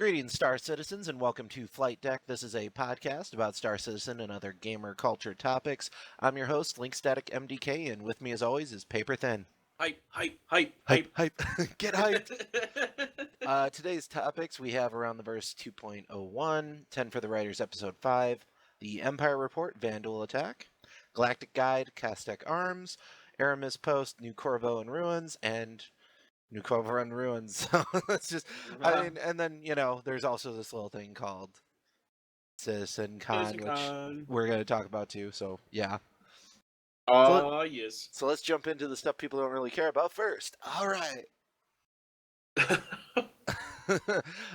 Greetings, Star Citizens, and welcome to Flight Deck. This is a podcast about Star Citizen and other gamer culture topics. I'm your host, Link Static MDK, and with me, as always, is Paper Thin. Hype. Hype. Get hyped. Today's topics, we have Around the Verse 2.01, 10 for the Writers, Episode 5, The Empire Report, Vandal Attack, Galactic Guide, Castek Arms, Aramis Post, New Corvo in Ruins, and New Corvo in Ruins. So it's just, I mean, and then, there's also this little thing called Citizen Con, which we're going to talk about too, so yeah. Yes. So let's jump into the stuff people don't really care about first. All right.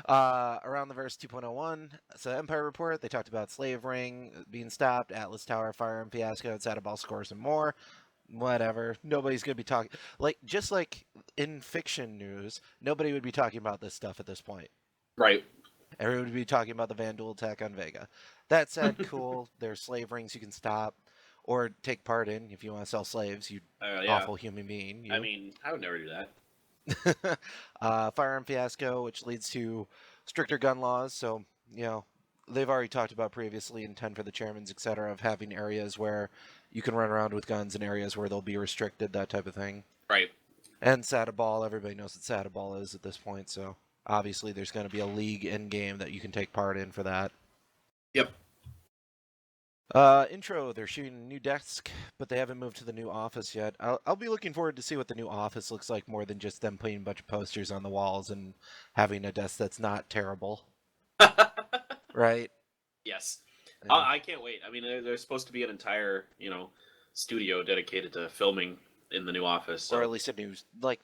Around the Verse 2.01, so Empire Report, they talked about Slave Ring being stopped, Atlas Tower, Firearm Fiasco, Saddleball Scores, and more. Whatever. Nobody's going to be talking... just like in fiction news, nobody would be talking about this stuff at this point. Right. Everyone would be talking about the Vandal attack on Vega. That said, cool. There's slave rings you can stop or take part in if you want to sell slaves, you awful human being. You. I mean, I would never do that. Firearm Fiasco, which leads to stricter gun laws. So, they've already talked about previously in 10 for the Chairmans, etc., of having areas where you can run around with guns and areas where they'll be restricted, that type of thing. Right. And Saddleball, everybody knows what Saddleball is at this point, so obviously there's going to be a league in-game that you can take part in for that. Yep. Intro, they're shooting a new desk, but they haven't moved to the new office yet. I'll be looking forward to see what the new office looks like more than just them putting a bunch of posters on the walls and having a desk that's not terrible. Right? Yes. I can't wait. I mean, there's supposed to be an entire, studio dedicated to filming in the new office. So. Or at least a new,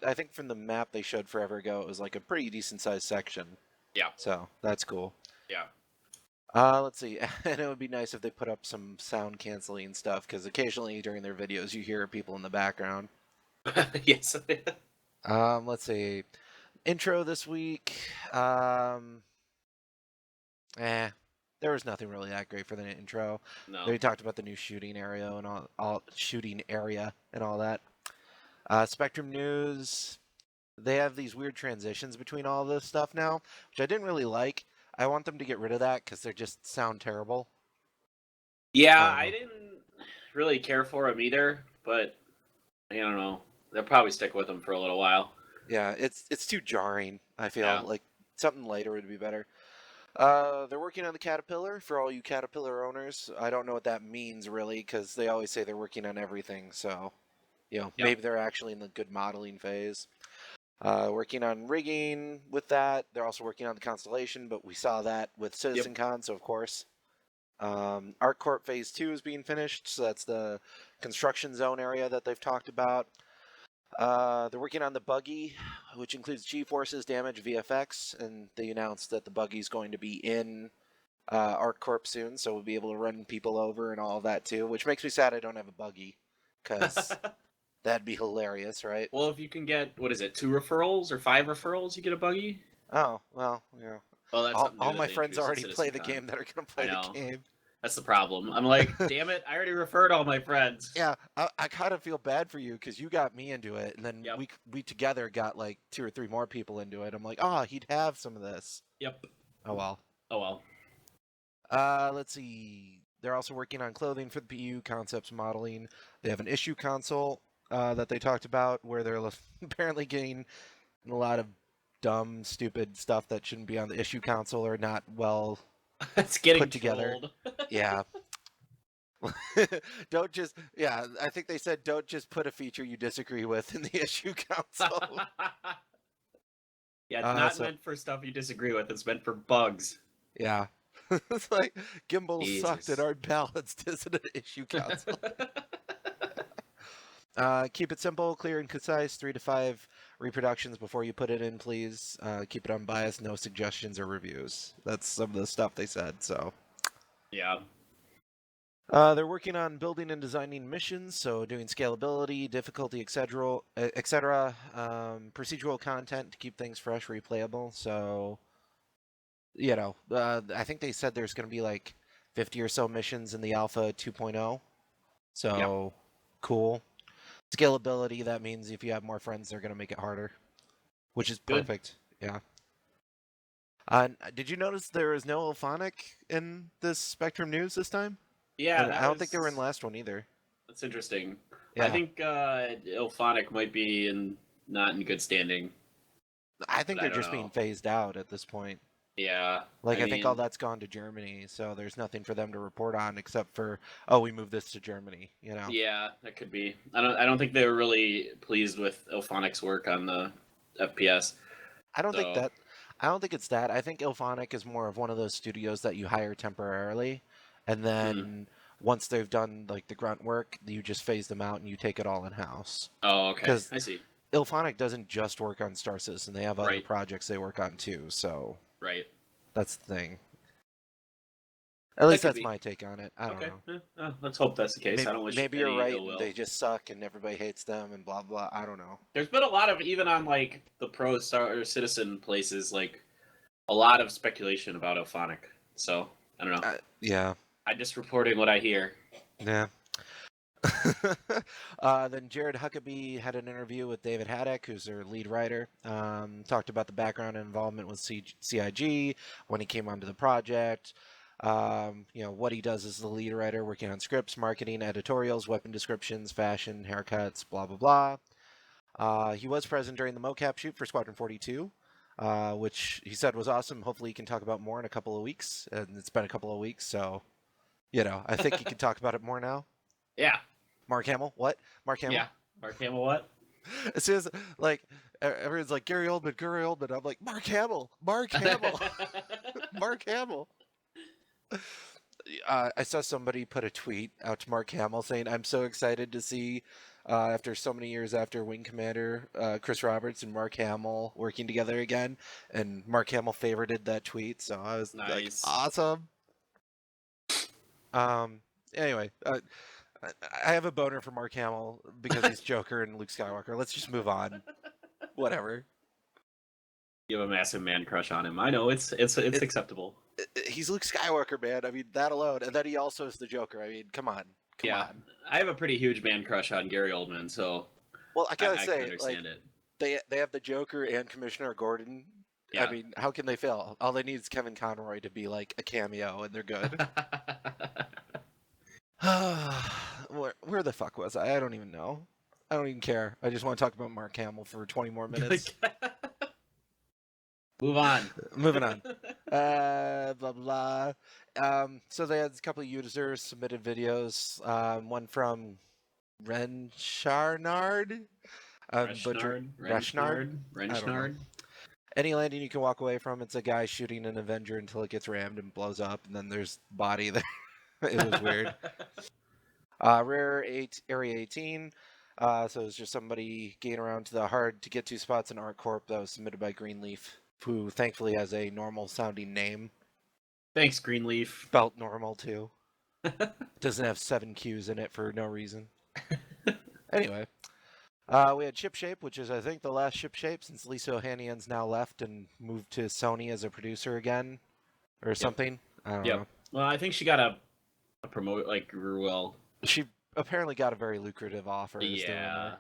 I think from the map they showed forever ago, it was like a pretty decent sized section. Yeah. So, that's cool. Yeah. Let's see. And it would be nice if they put up some sound canceling stuff, because occasionally during their videos you hear people in the background. Yes. Let's see. Intro this week. There was nothing really that great for the intro. No. They talked about the new shooting area and all shooting area and all that. Spectrum News. They have these weird transitions between all this stuff now, which I didn't really like. I want them to get rid of that because they just sound terrible. Yeah, I didn't really care for them either, but I don't know. They'll probably stick with them for a little while. Yeah, it's too jarring. I feel like something lighter would be better. They're working on the Caterpillar for all you Caterpillar owners. I don't know what that means really, because they always say they're working on everything. So, maybe they're actually in the good modeling phase. Working on rigging with that. They're also working on the Constellation, but we saw that with CitizenCon, so of course. ArcCorp Phase 2 is being finished, so that's the construction zone area that they've talked about. They're working on the buggy, which includes G-Forces, damage, VFX, and they announced that the buggy's going to be in ArcCorp soon, so we'll be able to run people over and all of that too, which makes me sad I don't have a buggy, because that'd be hilarious, right? Well, if you can get, 2 referrals or 5 referrals, you get a buggy? Oh, well, yeah. Well, that's all my friends already play the game that are going to play the game. That's the problem. I'm like, damn it, I already referred all my friends. Yeah, I kind of feel bad for you because you got me into it, and then we together got like 2 or 3 more people into it. I'm like, he'd have some of this. Yep. Oh, well. Oh, well. Let's see. They're also working on clothing for the PU, concepts modeling. They have an issue console that they talked about where they're apparently getting a lot of dumb, stupid stuff that shouldn't be on the issue console or not well it's getting put together. Yeah. I think they said don't just put a feature you disagree with in the issue console. Yeah, it's not meant for stuff you disagree with. It's meant for bugs. Yeah. It's like gimbals sucked and aren't balanced, isn't it? Issue console. Keep it simple, clear, and concise. 3 to 5 reproductions before you put it in, please. Keep it unbiased, no suggestions or reviews. That's some of the stuff they said, so. Yeah. They're working on building and designing missions, so doing scalability, difficulty, etc. Procedural content to keep things fresh, replayable. So, I think they said there's going to be like 50 or so missions in the Alpha 2.0. So, cool. Scalability, that means if you have more friends, they're going to make it harder, which is perfect. Yeah. Did you notice there was no Elphonic in this Spectrum News this time? Yeah, And I don't think they were in the last one either. that's interesting. I Yeah, think Ilphonic might be not in good standing, I but think I they're don't just being know. phased out at this point. Yeah, Like, I I think all mean, that's gone to Germany, so there's nothing for them to report on except for, oh, we moved this to Germany, you know? yeah, that could be. I don't think they were really pleased with Ilphonic's work on the FPS. I don't think So, that. I don't think it's that. I think Ilphonic is more of one of those studios that you hire temporarily, and hmm. then once they've done like the grunt work, you just phase them out and you take it all in house. Oh, okay, Because I see. Ilphonic doesn't just work on Star Citizen; they have other Right, projects they work on too. So right. that's the thing. At That least could that's be. my take on it. I don't Okay, know. let's hope that's the case. I Maybe, don't wish maybe you're any right, ill and they will. just suck, and everybody hates them, and blah blah. I don't know. There's been a lot of even on like the pro Star Citizen places, like a lot of speculation about Ilphonic. So I don't know. Yeah, I'm just reporting what I hear. yeah. Then Jared Huckabee had an interview with David Haddock, who's their lead writer. Talked about the background and involvement with CIG when he came onto the project. What he does as the lead writer, working on scripts, marketing, editorials, weapon descriptions, fashion, haircuts, blah blah blah. He was present during the mocap shoot for Squadron 42, which he said was awesome. Hopefully, he can talk about more in a couple of weeks. And it's been a couple of weeks, so I think he can talk about it more now. Yeah, Mark Hamill, what? Mark Hamill? yeah. Mark Hamill, what? As soon as like everyone's like Gary Oldman, I'm like Mark Hamill, Mark Hamill, Mark Hamill. I saw somebody put a tweet out to Mark Hamill saying, "I'm so excited to see." After so many years after Wing Commander Chris Roberts and Mark Hamill working together again, and Mark Hamill favorited that tweet, so I was like, Nice. awesome. Um, anyway, I have a boner for Mark Hamill because he's Joker and Luke Skywalker. Let's just move on. Whatever. You have a massive man crush on him. I know it's It, acceptable. he's Luke Skywalker, man. I mean, that alone, and then he also is the Joker. I mean, come on, come Yeah, on. I have a pretty huge man crush on Gary Oldman, so Well, I gotta I can say, like, understand it. they have the Joker and Commissioner Gordon. I Yeah. mean, how can they fail? All they need is Kevin Conroy to be like a cameo, and they're good. Where the fuck was I? I don't even know. I don't even care. I just want to talk about Mark Hamill for 20 more minutes. Move on. Moving on. Blah blah. So they had a couple of users submitted videos. One from Ren Charnard. Butcher Reshnard. I don't know. Renchnard. Any landing you can walk away from. It's a guy shooting an Avenger until it gets rammed and blows up, and then there's body there. It was weird. Area 18. So it's just somebody getting around to the hard to get to spots in ArcCorp that was submitted by Greenleaf, who thankfully has a normal sounding name. Thanks, Greenleaf. Spelt normal too. Doesn't have 7 Q's in it for no reason. Anyway, we had Shipshape, which is I think the last Shipshape since Lisa Ohanian's now left and moved to Sony as a producer again, or something. I don't know. Well, I think she got a promote like well. She apparently got a very lucrative offer. Yeah.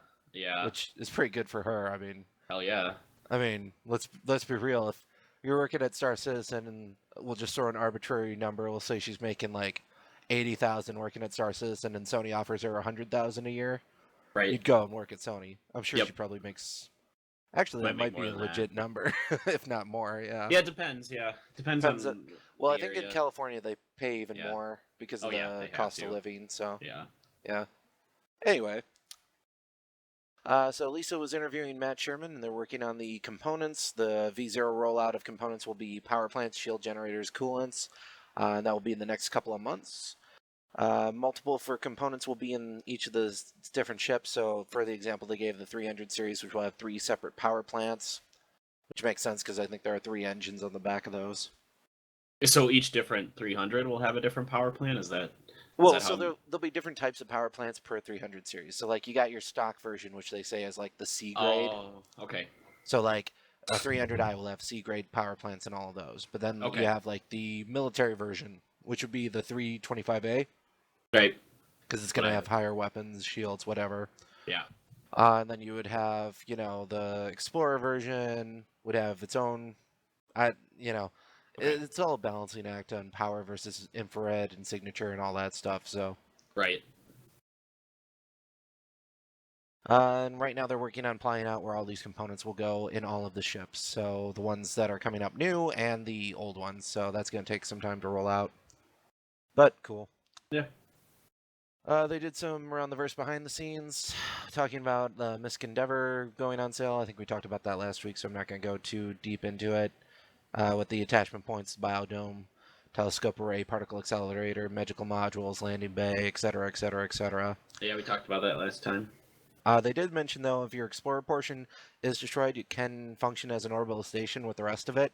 Which is pretty good for her. I mean, hell yeah. I mean, let's be real. If you're working at Star Citizen, and we'll just throw an arbitrary number, we'll say she's making like 80,000 working at Star Citizen, and Sony offers her 100,000 a year. Right. You'd go and work at Sony. I'm sure she probably makes. Actually, that might be a legit number, if not more. Yeah. Yeah, it depends. Yeah, depends on. Well, I think in California they pay even more because of the cost of living. So yeah. Anyway. So Lisa was interviewing Matt Sherman, and they're working on the components. The V0 rollout of components will be power plants, shield generators, coolants, and that will be in the next couple of months. Multiple for components will be in each of the different ships. So for the example, they gave the 300 series, which will have 3 separate power plants, which makes sense because I think there are 3 engines on the back of those. So each different 300 will have a different power plant? Is that... Well, so there'll be different types of power plants per 300 series. So, like, you got your stock version, which they say is, like, the C grade. Oh, okay. So, like, a 300i will have C grade power plants in all of those. But then you have, like, the military version, which would be the 325A. Right. Because it's going to have higher weapons, shields, whatever. Yeah. And then you would have, the Explorer version would have its own It's all a balancing act on power versus infrared and signature and all that stuff. So Right. and right now they're working on planning out where all these components will go in all of the ships. So the ones that are coming up new and the old ones. So that's going to take some time to roll out. But cool. Yeah. They did some around the verse behind the scenes, talking about the Misk Endeavor going on sale. I think we talked about that last week, so I'm not going to go too deep into it. With the attachment points, biodome, telescope array, particle accelerator, magical modules, landing bay, etc., etc., etc. Yeah, we talked about that last time. They did mention, though, if your explorer portion is destroyed, it can function as an orbital station with the rest of it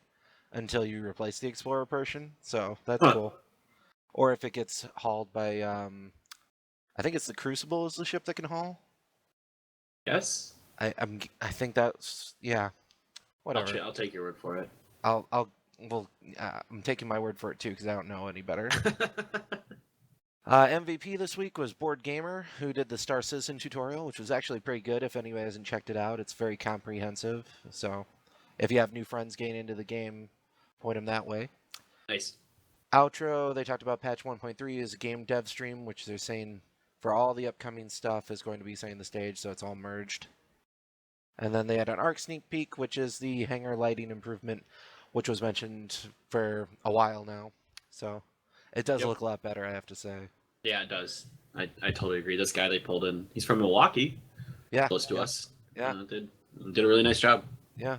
until you replace the explorer portion. So that's cool. Or if it gets hauled by, I think it's the Crucible is the ship that can haul. Yes. I think that's whatever. I'll take your word for it. I'm taking my word for it too because I don't know any better. MVP this week was Board Gamer, who did the Star Citizen tutorial, which was actually pretty good. If anybody hasn't checked it out, it's very comprehensive. So, if you have new friends getting into the game, point them that way. Nice. Outro, they talked about patch 1.3 is a game dev stream, which they're saying for all the upcoming stuff is going to be setting the stage, so it's all merged. And then they had an ARC sneak peek, which is the hangar lighting improvement, which was mentioned for a while now. So it does look a lot better, I have to say. Yeah, it does. I totally agree. This guy they pulled in, he's from Milwaukee. Yeah. Close to us. Yeah. Did a really nice job. Yeah.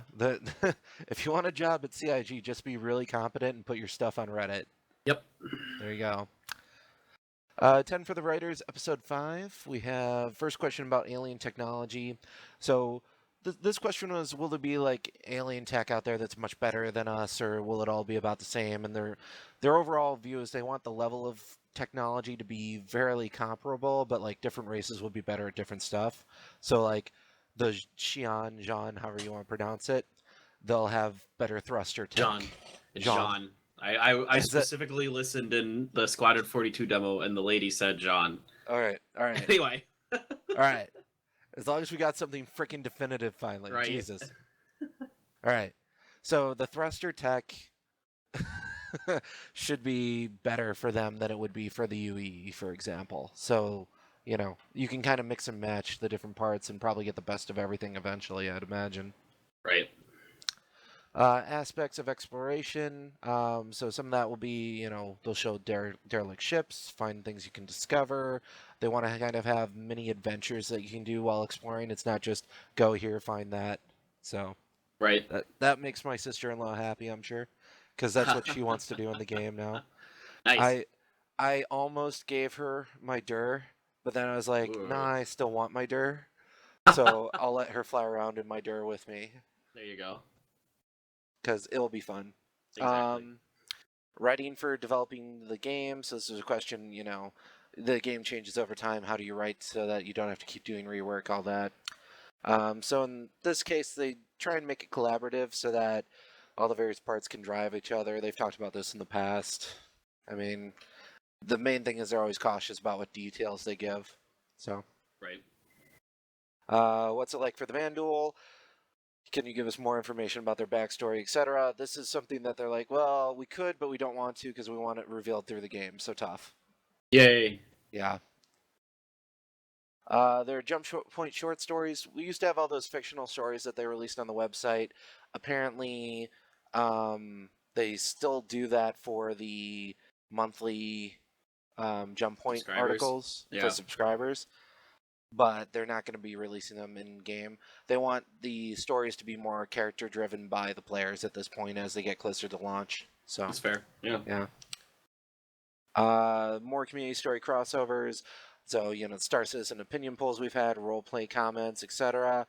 If you want a job at CIG, just be really competent and put your stuff on Reddit. Yep. There you go. 10 for the writers, episode 5. We have first question about alien technology. So this question was, will there be like alien tech out there that's much better than us, or will it all be about the same? And their overall view is they want the level of technology to be fairly comparable, but like different races will be better at different stuff. So like the Xi'an, however you want to pronounce it, they'll have better thruster tech. Jean. I specifically listened in the Squadron 42 demo, and the lady said Jean. All right. Anyway. All right. As long as we got something freaking definitive finally. Right. Jesus. All right. So the thruster tech should be better for them than it would be for the UE, for example. So, you can kind of mix and match the different parts and probably get the best of everything eventually, I'd imagine. Right. Aspects of exploration. So some of that will be, they'll show derelict ships, find things you can discover. They want to kind of have mini adventures that you can do while exploring. It's not just go here, find that. So right. That makes my sister-in-law happy, I'm sure, because that's what she wants to do in the game now. Nice. I almost gave her my Dur, but then I was like, nah, I still want my Dur. So I'll let her fly around in my Dur with me. There you go. Because it'll be fun. Exactly. Writing for developing the game. So this is a question, the game changes over time. How do you write so that you don't have to keep doing rework, all that? So in this case, they try and make it collaborative so that all the various parts can drive each other. They've talked about this in the past. I mean, the main thing is they're always cautious about what details they give. So. Right. What's it like for the Vanduul? Can you give us more information about their backstory, etc.? This is something that they're like, well, we could, but we don't want to because we want it revealed through the game. So tough. Yay. Yeah. Their point short stories. We used to have all those fictional stories that they released on the website. Apparently, they still do that for the monthly jump point articles for subscribers. But they're not going to be releasing them in game. They want the stories to be more character driven by the players at this point as they get closer to launch. So that's fair. Yeah. More community story crossovers. So Star Citizen opinion polls we've had, role play comments, etc.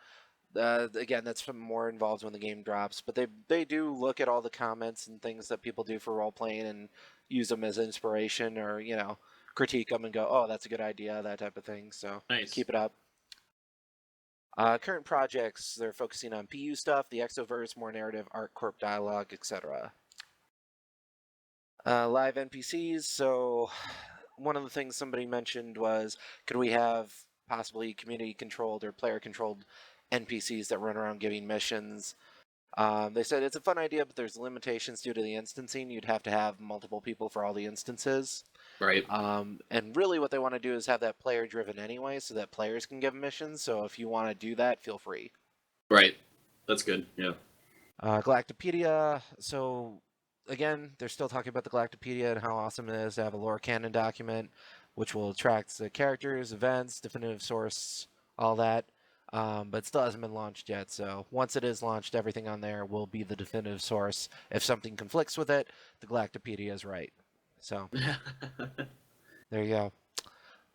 Again, that's more involved when the game drops. But they do look at all the comments and things that people do for role playing and use them as inspiration or critique them and go, oh, that's a good idea, that type of thing. So nice. Keep it up. Current projects, they're focusing on PU stuff, the Exoverse, more narrative, art, corp dialogue, etc. Live NPCs, so one of the things somebody mentioned was, could we have possibly community-controlled or player-controlled NPCs that run around giving missions? They said it's a fun idea, but there's limitations due to the instancing. You'd have to have multiple people for all the instances. Right. And really what they want to do is have that player driven anyway, so that players can give missions. So if you want to do that, feel free. Right. That's good. Yeah. Galactopedia. So again, they're still talking about the Galactopedia and how awesome it is to have a lore canon document, which will track the characters, events, definitive source, all that. But it still hasn't been launched yet. So once it is launched, everything on there will be the definitive source. If something conflicts with it, the Galactopedia is right. So there you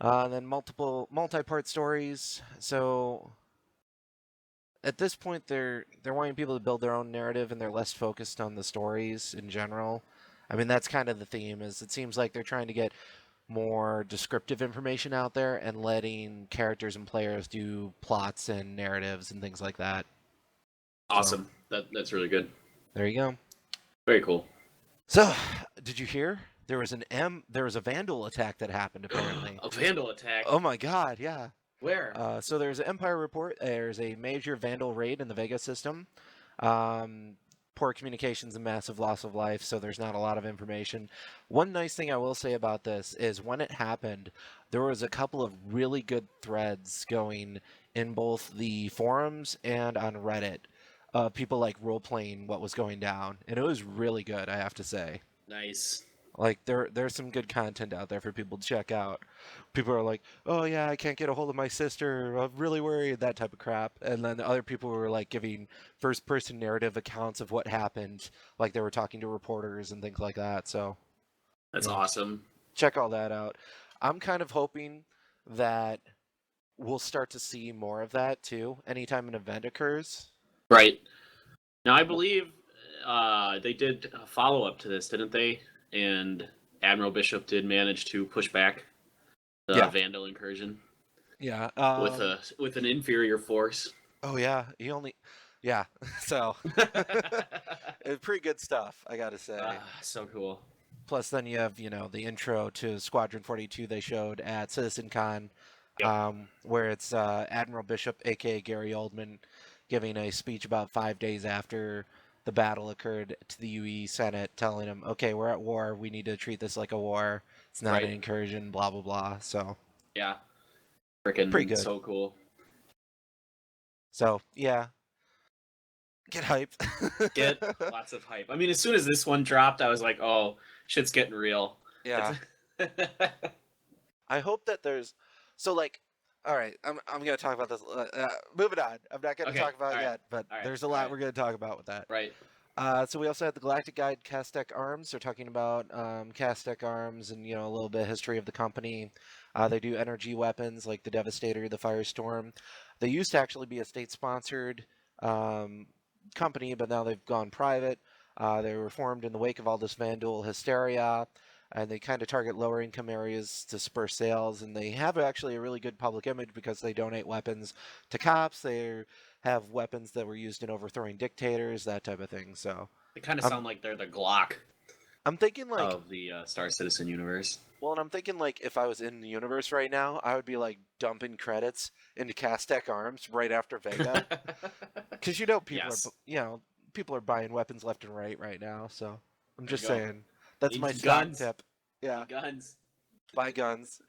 go. Then multiple multi-part stories. So at this point, they're wanting people to build their own narrative, and they're less focused on the stories in general. I mean, that's kind of the theme. Is it seems like they're trying to get more descriptive information out there and letting characters and players do plots and narratives and things like that. Awesome. That's really good. There you go. Very cool. So, did you hear there was a vandal attack that happened apparently? A vandal attack. Oh my god, yeah. Where? So there's an Empire report. There's a major vandal raid in the Vega system. Poor communications and massive loss of life, so there's not a lot of information. One nice thing I will say about this is when it happened, there was a couple of really good threads going in both the forums and on Reddit. People like role-playing what was going down, and it was really good, I have to say. Nice. Like there's some good content out there for people to check out. People are like, "Oh yeah, I can't get a hold of my sister. I'm really worried." That type of crap. And then other people were like giving first-person narrative accounts of what happened, like they were talking to reporters and things like that. So That's awesome. check all that out. I'm kind of hoping that we'll start to see more of that too. Anytime an event occurs. Right. Now I believe they did a follow-up to this, didn't they? And Admiral Bishop did manage to push back the Vandal incursion. Yeah. With an inferior force. Oh yeah, yeah. So it's pretty good stuff, I gotta say. So cool. Plus, then you have the intro to Squadron 42 they showed at CitizenCon, where it's Admiral Bishop, aka Gary Oldman, giving a speech about 5 days after the battle occurred to the UE Senate, telling them, "Okay, we're at war. We need to treat this like a war. It's not an incursion." Blah blah blah. So yeah, freaking pretty good. So cool. So yeah, get hype. Get lots of hype. I mean, as soon as this one dropped, I was like, "Oh, shit's getting real." Yeah. I hope that there's all right, I'm gonna talk about this. Moving on. I'm not gonna talk about it yet, but there's a lot we're gonna talk about with that. Right. So we also had the Galactic Guide Castec Arms. They're talking about Castec Arms and a little bit of history of the company. They do energy weapons like the Devastator, the Firestorm. They used to actually be a state-sponsored company, but now they've gone private. They were formed in the wake of all this Vandal hysteria. And they kind of target lower income areas to spur sales, and they have actually a really good public image because they donate weapons to cops. They have weapons that were used in overthrowing dictators, that type of thing. So they kind of sound like they're the Glock. I'm thinking like of the Star Citizen universe. Well, and I'm thinking like if I was in the universe right now, I would be like dumping credits into Castec Arms right after Vega, because people are buying weapons left and right now. So I'm just saying. That's my stock tip. Yeah. Guns. Buy guns.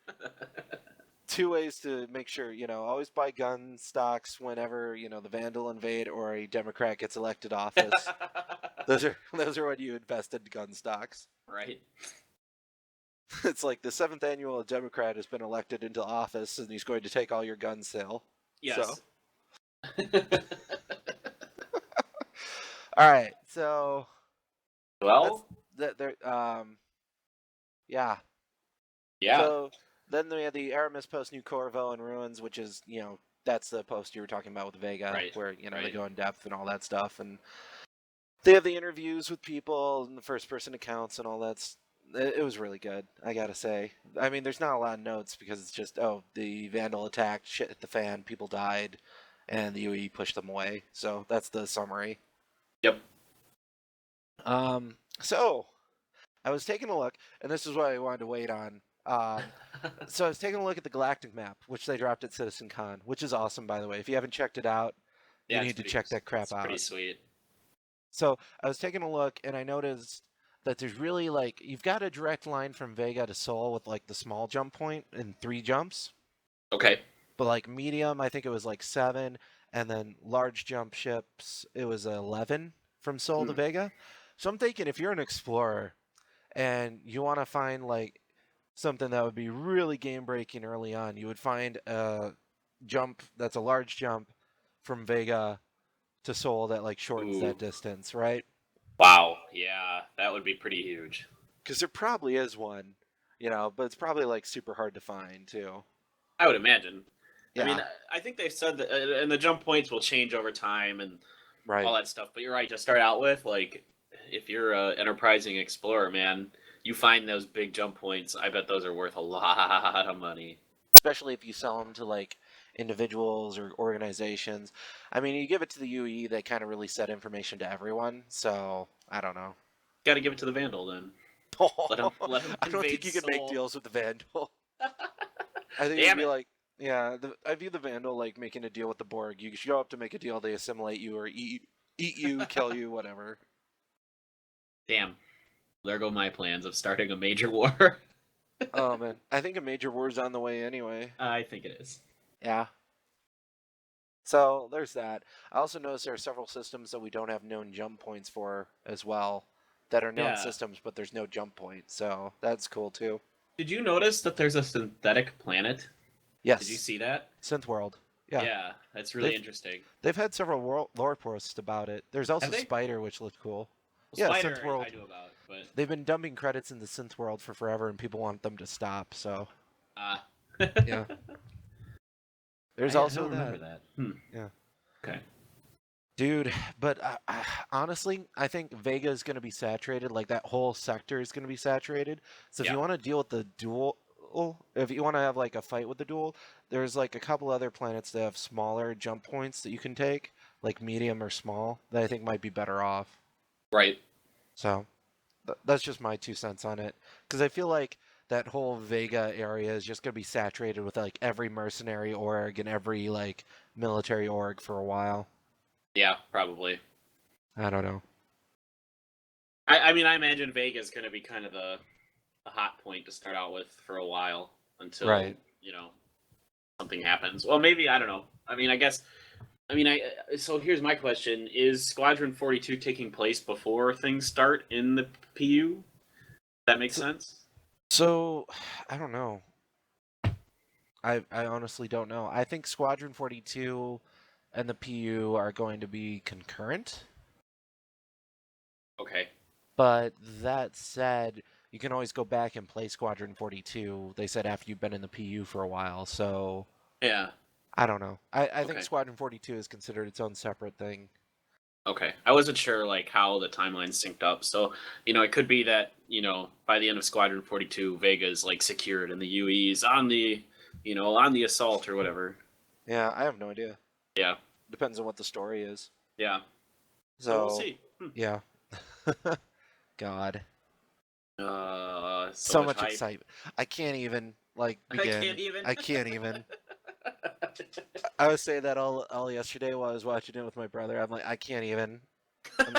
2 ways to make sure, always buy gun stocks whenever, the Vandal invade or a Democrat gets elected office. Those are when you invest in gun stocks. Right. It's like the 7th annual Democrat has been elected into office and he's going to take all your gun sale. Yes. So. All right. So. Well. Yeah. So then we had the Aramis post New Corvo and Ruins, which is that's the post you were talking about with Vega, where they go in depth and all that stuff, and they have the interviews with people and the first person accounts and all that. It was really good, I gotta say. I mean, there's not a lot of notes because it's just the Vandal attacked, shit hit the fan, people died, and the UE pushed them away. So that's the summary. Yep. So, I was taking a look, and this is what I wanted to wait on. So I was taking a look at the Galactic map, which they dropped at CitizenCon, which is awesome, by the way. If you haven't checked it out, you need to check that crap out. Pretty sweet. So I was taking a look, and I noticed that there's really like you've got a direct line from Vega to Seoul with like the small jump point and 3 jumps, Okay. but like medium, I think it was like 7, and then large jump ships, it was 11 from Seoul to Hmm. Vega. So I'm thinking if you're an explorer and you want to find like something that would be really game breaking early on, you would find a jump that's a large jump from Vega to Seoul that like shortens Ooh. that distance, right? Wow. Yeah, that would be pretty huge. Because there probably is one, but it's probably like super hard to find too. I would imagine. I mean, Yeah, I think they've said that, and the jump points will change over time and all right. that stuff. But you're right. To start out with, like, if you're an enterprising explorer, man, you find those big jump points. I bet those are worth a lot of money. Especially if you sell them to like individuals or organizations. I mean, you give it to the UE, they kind of release that information to everyone. So I don't know. Got to give it to the Vandal then. Let him I don't think invade you could make Seoul. deals with the Vandal. I think it'd Damn be it! like, yeah, I view the Vandal like making a deal with the Borg. You show up to make a deal, they assimilate you or eat you, kill you, whatever. Damn. There go my plans of starting a major war. Oh man, I think a major war's on the way anyway. I think it is. Yeah. So there's that. I also noticed there are several systems that we don't have known jump points for as well, that are known Yeah. systems, but there's no jump point. So that's cool too. Did you notice that there's a synthetic planet? Did you Yes, see that? Synth World. Yeah, Yeah, that's really they've interesting. they've had several lore posts about it. There's Have also they? Spider, which looked cool. Well, Yeah, Synth Spider, I World. knew about, but They've been dumping credits in the Synth World for forever, and people want them to stop. So ah, yeah, there's I also don't remember that. that. Yeah. Okay. Dude, but honestly, I think Vega is going to be saturated. Like that whole sector is going to be saturated. So if Yeah. you want to deal with the duel, if you want to have like a fight with the duel, there's like a couple other planets that have smaller jump points that you can take, like medium or small, that I think might be better off. Right. So that's just my 2 cents on it. Because I feel like that whole Vega area is just going to be saturated with like every mercenary org and every like military org for a while. Yeah, probably. I don't know. I mean, I imagine Vega's going to be kind of the hot point to start out with for a while until Right. something happens. Well, maybe I don't know. I mean, I guess. I mean, so here's my question: is Squadron 42 taking place before things start in the PU? That makes So, sense. so I don't know. I honestly don't know. I think Squadron 42 and the PU are going to be concurrent. Okay. But that said, you can always go back and play Squadron 42. They said after you've been in the PU for a while. So Yeah. I don't know. I think Okay. Squadron 42 is considered its own separate thing. Okay. I wasn't sure like how the timelines synced up. So, it could be that, by the end of Squadron 42, Vega's like secured and the UE's on the assault or whatever. Yeah, I have no idea. Yeah. Depends on what the story is. Yeah. So we'll So see. yeah. God. So So much much hype. excitement. I can't even like I begin. can't even. I can't even. I was saying that all yesterday while I was watching it with my brother. I'm like, I can't even. I'm,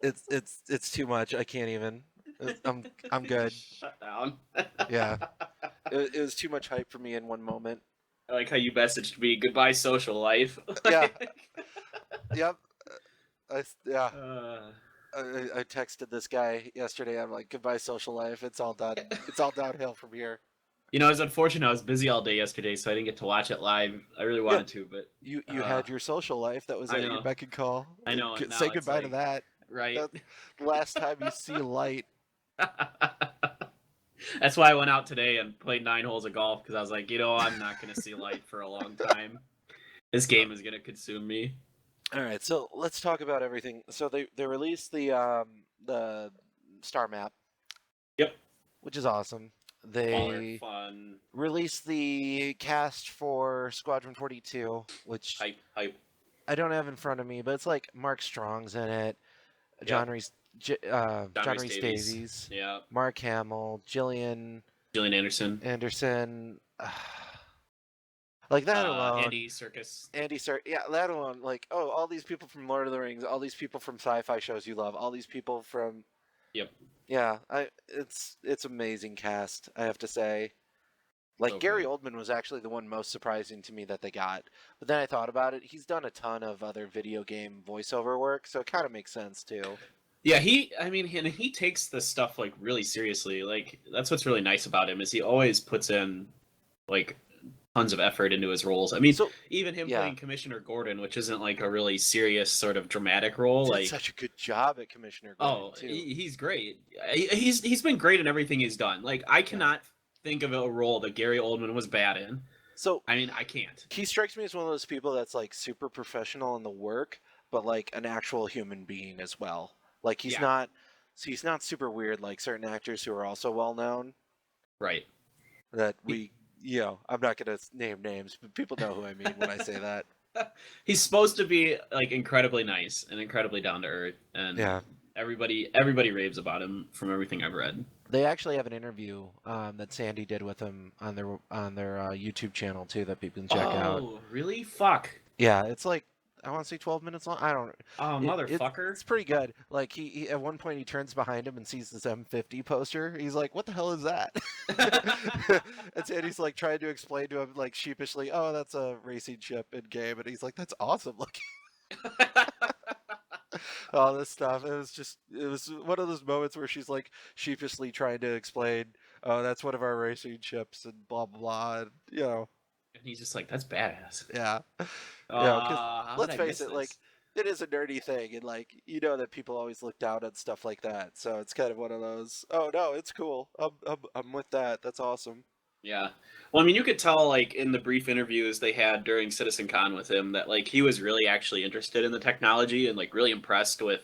it's too much. I can't even. I'm good. Just shut down. Yeah, it was too much hype for me in one moment. I like how you messaged me, goodbye social life. Yeah. Yep. Yeah. uh, I texted this guy yesterday. I'm like, goodbye social life. It's all done. It's all downhill from here. it's unfortunate. I was busy all day yesterday, so I didn't get to watch it live. I really Yeah. wanted to, but You had your social life that was I at your know, beck and call. I know, and Say now it's goodbye to like, that. right. That last time you see light. That's why I went out today and played 9 holes of golf because I was like, I'm not going to see light for a long time. This game is going to consume me. All right, so let's talk about everything. So they released the star map, Yep. which is awesome. Smaller, They fun, released the cast for Squadron 42, which hype. I don't have in front of me, but it's like Mark Strong's in it, Yep. John Rhys Rhys Davies. Davies, Yeah. Mark Hamill, Gillian Gillian Anderson. Anderson. Like that alone. Andy Serkis. Yeah, that alone. Like, oh, all these people from Lord of the Rings, all these people from sci-fi shows you love, all these people from. Yep. Yeah, it's amazing cast. I have to say. Like So Gary good. Oldman was actually the one most surprising to me that they got. But then I thought about it. He's done a ton of other video game voiceover work, so it kind of makes sense too. Yeah, he takes this stuff like really seriously. Like that's what's really nice about him is he always puts in like tons of effort into his roles. I mean, So even him yeah, playing Commissioner Gordon, which isn't like a really serious sort of dramatic role, did like such a good job at Commissioner Gordon too. he's great. He's been great in everything he's done. Like I Yeah. cannot think of a role that Gary Oldman was bad in. So I mean, I can't. he strikes me as one of those people that's like super professional in the work, but like an actual human being as well. Like Yeah, he's not super weird like certain actors who are also well known right. that He, I'm not gonna name names, but people know who I mean when I say that. he's supposed to be like incredibly nice and incredibly down to earth, and Yeah. everybody raves about him from everything I've read. They actually have an interview that Sandy did with him on their YouTube channel too that people can check out. Oh, really? Fuck. Yeah, it's like I want to say 12 minutes long. I don't. Oh, motherfucker. It's pretty good. Like he at one point he turns behind him and sees this M50 poster. He's like, "What the hell is that?" And Sandy's like trying to explain to him like sheepishly, "Oh, that's a racing ship in game," and he's like, "That's awesome looking." All this stuff. It was one of those moments where she's like sheepishly trying to explain, "Oh, that's one of our racing ships," and blah blah blah. And, And he's just like, that's badass. yeah, because How let's did I face miss it, like this? it is a nerdy thing, and like that people always look down on stuff like that. So it's kind of one of those. Oh no, it's cool. I'm with that. That's awesome. Yeah. Well, I mean, you could tell, like, in the brief interviews they had during CitizenCon with him that, like, he was really actually interested in the technology and, like, really impressed with,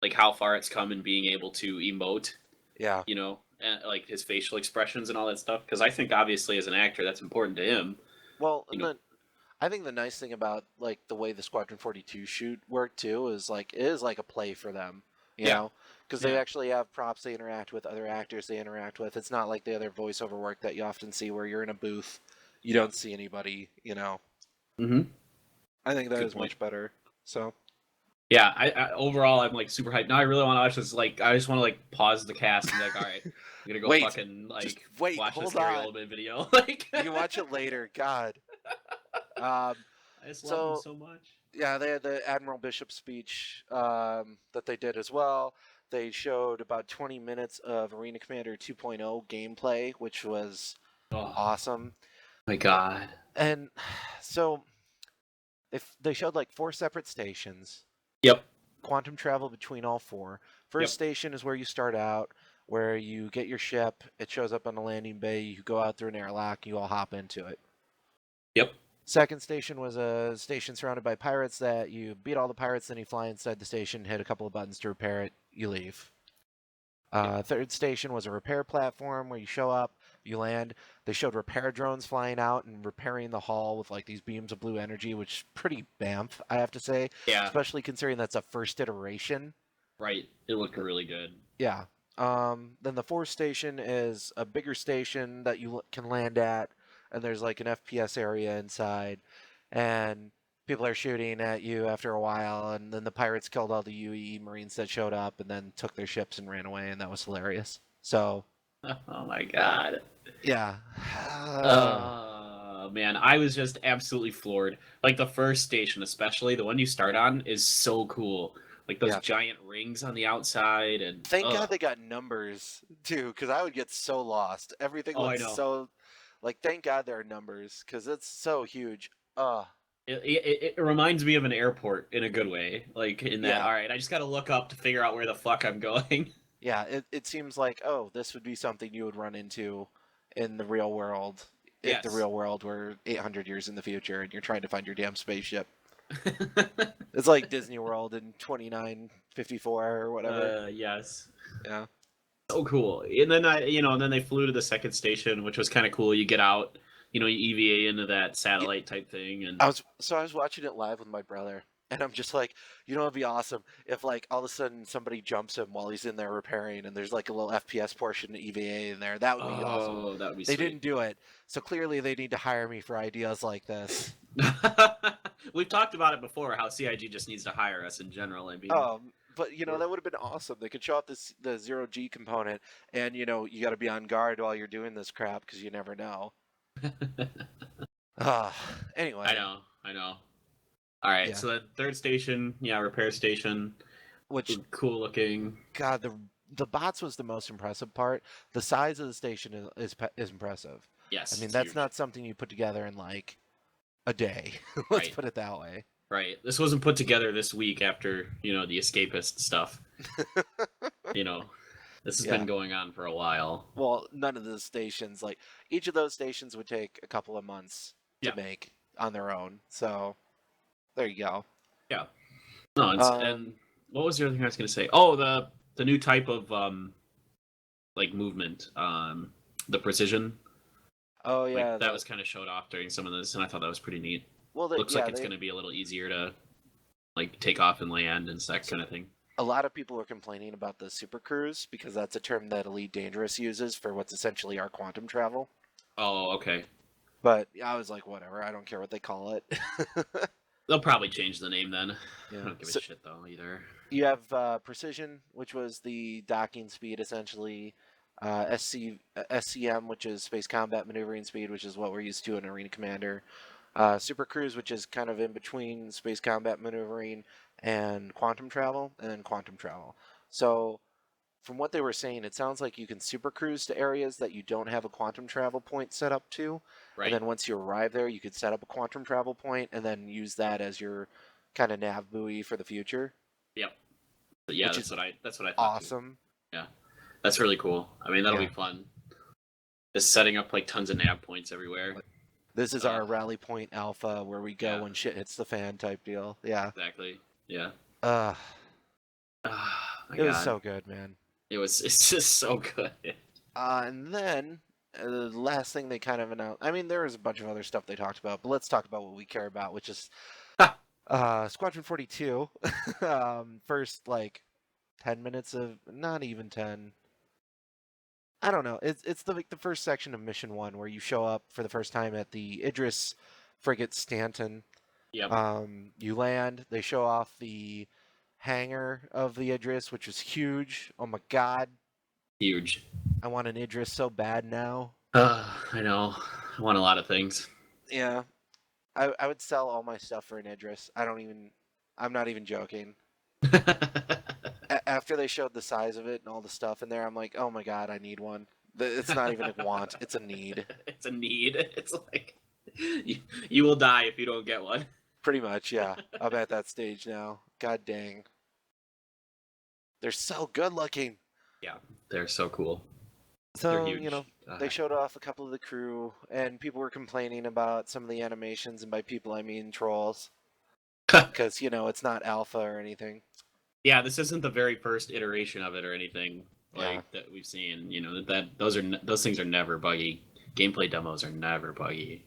like, how far it's come in being able to emote, Yeah. and, like, his facial expressions and all that stuff. Because I think, obviously, as an actor, that's important to him, Well, you and know. then I think the nice thing about like the way the Squadron 42 shoot worked too is like it is like a play for them, you Yeah. know, because they Yeah. actually have props they interact with, other actors they interact with. It's not like the other voiceover work that you often see where you're in a booth, you Yeah. don't see anybody. Mm-hmm. I think that Good is point. much better. So Yeah, I overall I'm like super hyped. Now I really want to watch this. Like, I just want to like pause the cast and be like, all right, I'm gonna go wait, fucking just like wait, watch this hold Gary on. Oldman video. Like, You can watch it later. God. Um. I just love him So so much. yeah, they had the Admiral Bishop speech that they did as well. They showed about 20 minutes of Arena Commander 2.0 gameplay, which was Oh awesome. my god. And so if they showed like 4 separate stations, Yep. quantum travel between all 4. First Yep. station is where you start out, where you get your ship. It shows up on the landing bay. You go out through an airlock. You all hop into it. Yep. Second station was a station surrounded by pirates that you beat all the pirates, then you fly inside the station, hit a couple of buttons to repair it, you leave. Third station was a repair platform where you show up, you land. They showed repair drones flying out and repairing the hull with like these beams of blue energy, which is pretty bamf, I have to say, Yeah. especially considering that's a first iteration. Right. It looked really good. Yeah. Then the fourth station is a bigger station that you can land at, and there's like an FPS area inside, and people are shooting at you after a while, and then the pirates killed all the UE Marines that showed up, and then took their ships and ran away, and that was hilarious. So, Oh my god. yeah. Man, I was just absolutely floored. Like the first station, especially the one you start on, is so cool. Like those Yeah. giant rings on the outside, and Thank God they got numbers too, because I would get so lost. Everything oh, I looks know. so like. Thank God there are numbers, because it's so huge. It reminds me of an airport in a good way. Like in that, Yeah. all right, I just got to look up to figure out where the fuck I'm going. Yeah, it seems like, oh, this would be something you would run into in the real world. If the Yes. real world were 800 years in the future and you're trying to find your damn spaceship. It's like Disney World in 2954 or whatever. Yes. Yeah. So cool. And then and then they flew to the second station, which was kind of cool. You get out, you EVA into that satellite type thing, and I was watching it live with my brother, And I'm just like, it'd be awesome if like all of a sudden somebody jumps him while he's in there repairing, and there's like a little FPS portion of EVA in there. That would be awesome. Oh, that would be They sweet. didn't do it, so clearly they need to hire me for ideas like this. We've talked about it before, how CIG just needs to hire us in general. I mean, But that would have been awesome. They could show off the 0G component, and you got to be on guard while you're doing this crap because you never know. Anyway. I know. All right, Yeah. so the third station, repair station, Which, cool looking. God, the bots was the most impressive part. The size of the station is impressive. Yes, I mean, that's not something you put together in like a day. Let's put it that way. Right. This wasn't put together this week after, the escapist stuff. This has been going on for a while. Well, none of the stations, like each of those stations would take a couple of months to make on their own. So there you go. Yeah. No, and what was the other thing I was going to say? Oh, the new type of like movement, the precision. Oh yeah, that was kind of showed off during some of this, and I thought that was pretty neat. Well, looks like it's going to be a little easier to like take off and land and that kind of thing. A lot of people are complaining about the super cruise because that's a term that Elite Dangerous uses for what's essentially our quantum travel. Oh, okay. But I was like, whatever. I don't care what they call it. They'll probably change the name then. Yeah. I don't give a shit though either. You have Precision, which was the docking speed essentially. SCM, which is Space Combat Maneuvering Speed, which is what we're used to in Arena Commander. Super Cruise, which is kind of in between Space Combat Maneuvering and Quantum Travel, and then Quantum Travel. So, from what they were saying, it sounds like you can Super Cruise to areas that you don't have a Quantum Travel point set up to. Right. And then once you arrive there, you could set up a Quantum Travel point and then use that as your kind of nav buoy for the future. Yep. But yeah, that's what I thought. Awesome. Too. Yeah. That's really cool. I mean, that'll be fun. Just setting up like tons of nav points everywhere. This is our rally point alpha where we go when shit hits the fan type deal. Yeah. Exactly. Yeah. It was so good, man. It's just so good. And then the last thing they kind of announced, I mean, there was a bunch of other stuff they talked about, but let's talk about what we care about, which is Squadron 42. First, like, 10 minutes of, not even 10. I don't know. It's the first section of Mission 1 where you show up for the first time at the Idris frigate Stanton. Yep. You land. They show off the hangar of the Idris, which is huge. Oh my god. Huge. I want an Idris so bad now. I know. I want a lot of things. Yeah. I would sell all my stuff for an Idris. I'm not even joking. After they showed the size of it and all the stuff in there, I'm like, oh my god, I need one. It's not even a want, it's a need. It's a need. It's like, you will die if you don't get one. Pretty much, yeah. I'm at that stage now. God dang. They're so good looking. Yeah, they're so cool. So, they're huge. They showed off a couple of the crew, and people were complaining about some of the animations, and by people I mean trolls. Because, it's not alpha or anything. Yeah, this isn't the very first iteration of it or anything that we've seen. Those things are never buggy. Gameplay demos are never buggy.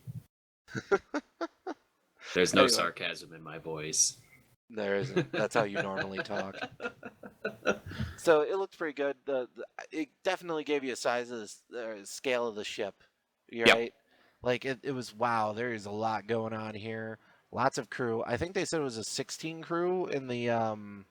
There's no sarcasm in my voice. There isn't. That's how you normally talk. So it looks pretty good. It definitely gave you a size of the scale of the ship. You're right. Like it was wow. There is a lot going on here. Lots of crew. I think they said it was a 16 crew in the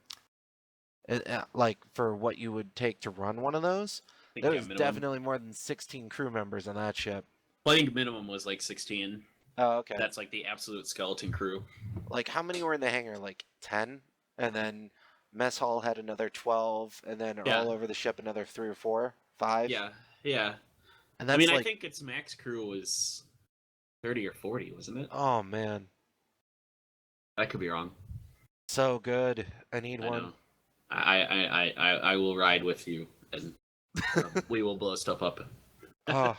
like for what you would take to run one of those. There was definitely more than 16 crew members on that ship. Well, I think minimum was like 16. Oh, okay. That's like the absolute skeleton crew. Like how many were in the hangar? Like 10, and then mess hall had another 12, and then all over the ship another 3 or 4, 5. Yeah, yeah. And that's I think its max crew was 30 or 40, wasn't it? Oh man, I could be wrong. So good. I need one. Know. I will ride with you, and we will blow stuff up. Oh.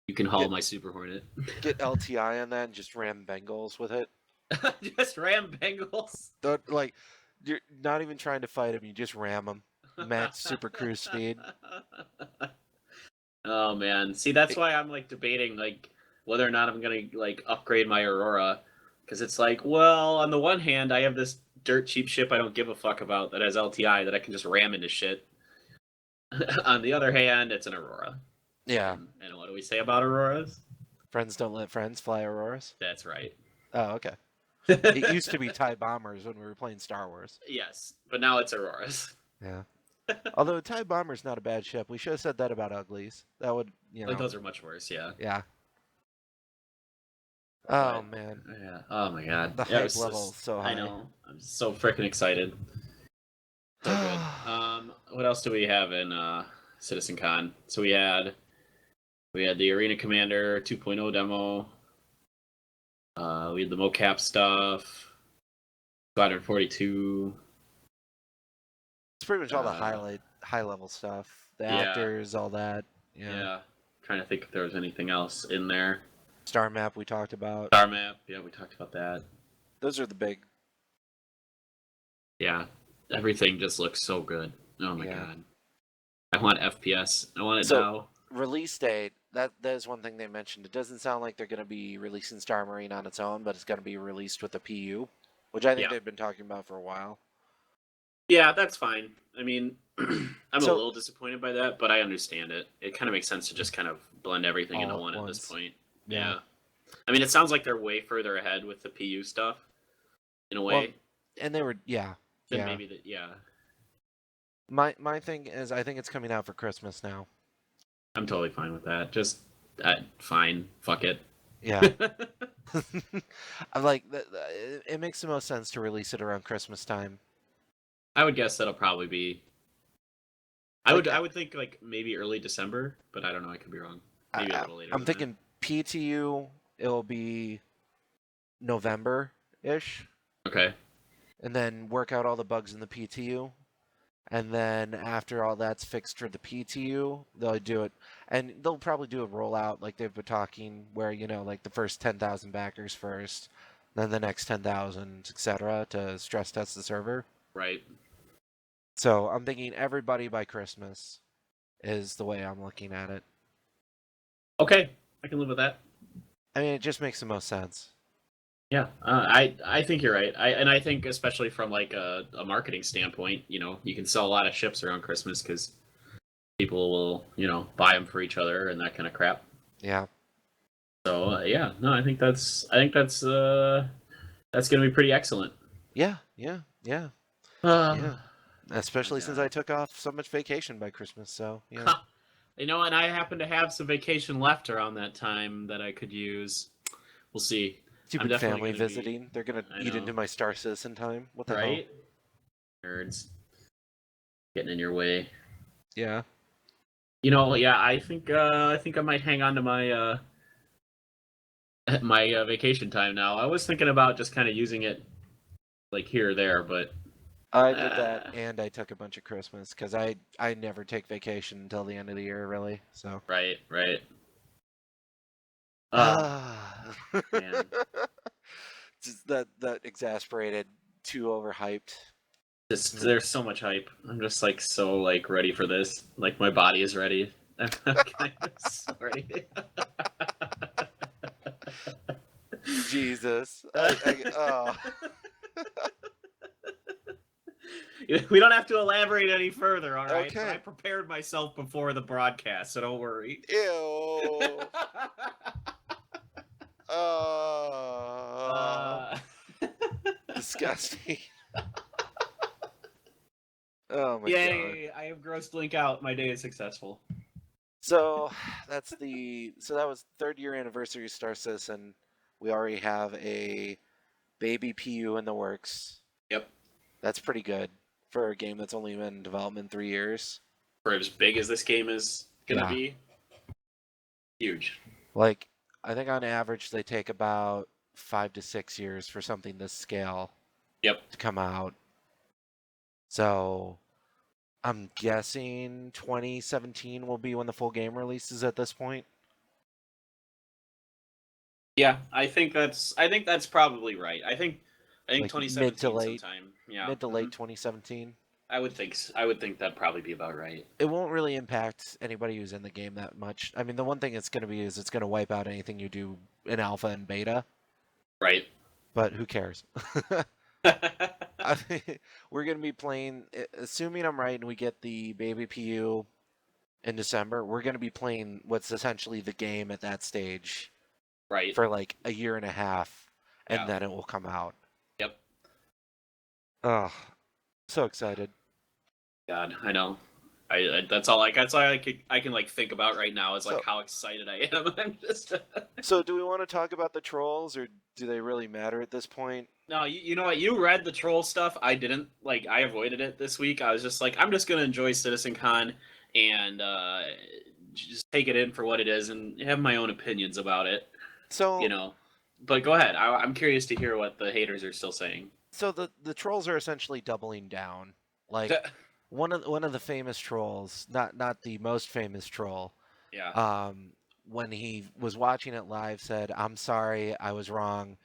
You can haul my Super Hornet. Get LTI on that and just ram Bengals with it. Just ram Bengals? Like, you're not even trying to fight them. You just ram them. Max Super Cruise speed. Oh, man. See, that's why I'm, like, debating, like, whether or not I'm going to, like, upgrade my Aurora Because it's like, well, on the one hand, I have this dirt cheap ship I don't give a fuck about that has LTI that I can just ram into shit. On the other hand, it's an Aurora. Yeah. And what do we say about Auroras? Friends don't let friends fly Auroras. That's right. Oh, okay. It used to be TIE bombers when we were playing Star Wars. Yes, but now it's Auroras. Yeah. Although TIE bomber's not a bad ship. We should have said that about Uglies. That would, Like those are much worse. Yeah. Yeah. Oh But, man. Yeah. Oh my god. The hype level is so high. I know. I'm so freaking excited. So good. What else do we have in Citizen Con? So we had the Arena Commander 2.0 demo. We had the mocap stuff. Squadron 42. It's pretty much all the high level stuff. The actors, all that. Yeah. Trying to think if there was anything else in there. Star map we talked about. Star map, yeah, we talked about that. Those are the big. Yeah. Everything just looks so good. Oh my god. I want FPS. I want it now. Release date, that is one thing they mentioned. It doesn't sound like they're going to be releasing Star Marine on its own, but it's going to be released with a PU, which I think they've been talking about for a while. Yeah, that's fine. I mean, I'm a little disappointed by that, but I understand it. It kind of makes sense to just kind of blend everything into one at this point. Yeah. I mean, it sounds like they're way further ahead with the PU stuff, in a way. Well, and they were, Maybe My thing is, I think it's coming out for Christmas now. I'm totally fine with that. Just fine. Fuck it. Yeah. I'm like, it makes the most sense to release it around Christmas time. I would guess that'll probably be. I would think like maybe early December, but I don't know. I could be wrong. Maybe a little later. I'm thinking PTU. It'll be November-ish. Okay. And then work out all the bugs in the PTU. And then after all that's fixed for the PTU, they'll do it. And they'll probably do a rollout like they've been talking where, like the first 10,000 backers first, then the next 10,000, etc. to stress test the server. Right. So I'm thinking everybody by Christmas is the way I'm looking at it. Okay. I can live with that. I mean, it just makes the most sense. Yeah, I think you're right. I think especially from like a marketing standpoint, you can sell a lot of ships around Christmas because people will, buy them for each other and that kind of crap. Yeah. So I think that's gonna be pretty excellent. Yeah. Especially since I took off so much vacation by Christmas, so yeah. And I happen to have some vacation left around that time that I could use. We'll see. Stupid family visiting. They're gonna eat into my Star Citizen time. What the hell? Nerds. Getting in your way. Yeah. I think I might hang on to my my vacation time now. I was thinking about just kind of using it like here or there, but I did that, and I took a bunch of Christmas because I never take vacation until the end of the year, really. So right. Man. Just that exasperated, too overhyped. There's so much hype. I'm just like so like ready for this. Like my body is ready. I'm kind of sorry. Jesus. We don't have to elaborate any further, all right? Okay. So I prepared myself before the broadcast, so don't worry. Ew. Disgusting. Oh my god. Yay, I have grossed Link out. My day is successful. So that was 3rd year anniversary of Star Citizen. We already have a baby PU in the works. Yep. That's pretty good for a game that's only been in development 3 years. For as big as this game is gonna be. Huge. Like, I think on average they take about 5 to 6 years for something this scale to come out. So I'm guessing 2017 will be when the full game releases at this point. Yeah, I think that's probably right. I think like 2017 mid to late, sometime. Yeah. Mid to late 2017. I would think that'd probably be about right. It won't really impact anybody who's in the game that much. I mean, the one thing it's going to be is it's going to wipe out anything you do in alpha and beta. Right. but who cares? I think we're gonna be playing, assuming I'm right and we get the baby PU in December. We're gonna be playing what's essentially the game at that stage Right. for like a year and a half, and Yeah. then it will come out. Yep. Oh, so excited. God, I know. That's all I can like think about right now is like So, how excited I am. I'm just so do we want to talk about the trolls, or do they really matter at this point? No, you know what? You read the troll stuff. I didn't. Like, I avoided it this week. I was just like, I'm just gonna enjoy CitizenCon and just take it in for what it is and have my own opinions about it. You So, know. But go ahead. I'm curious to hear what the haters are still saying. so the trolls are essentially doubling down. Like one of the famous trolls, not the most famous troll, Yeah. when he was watching it live, said, "I'm sorry, I was wrong.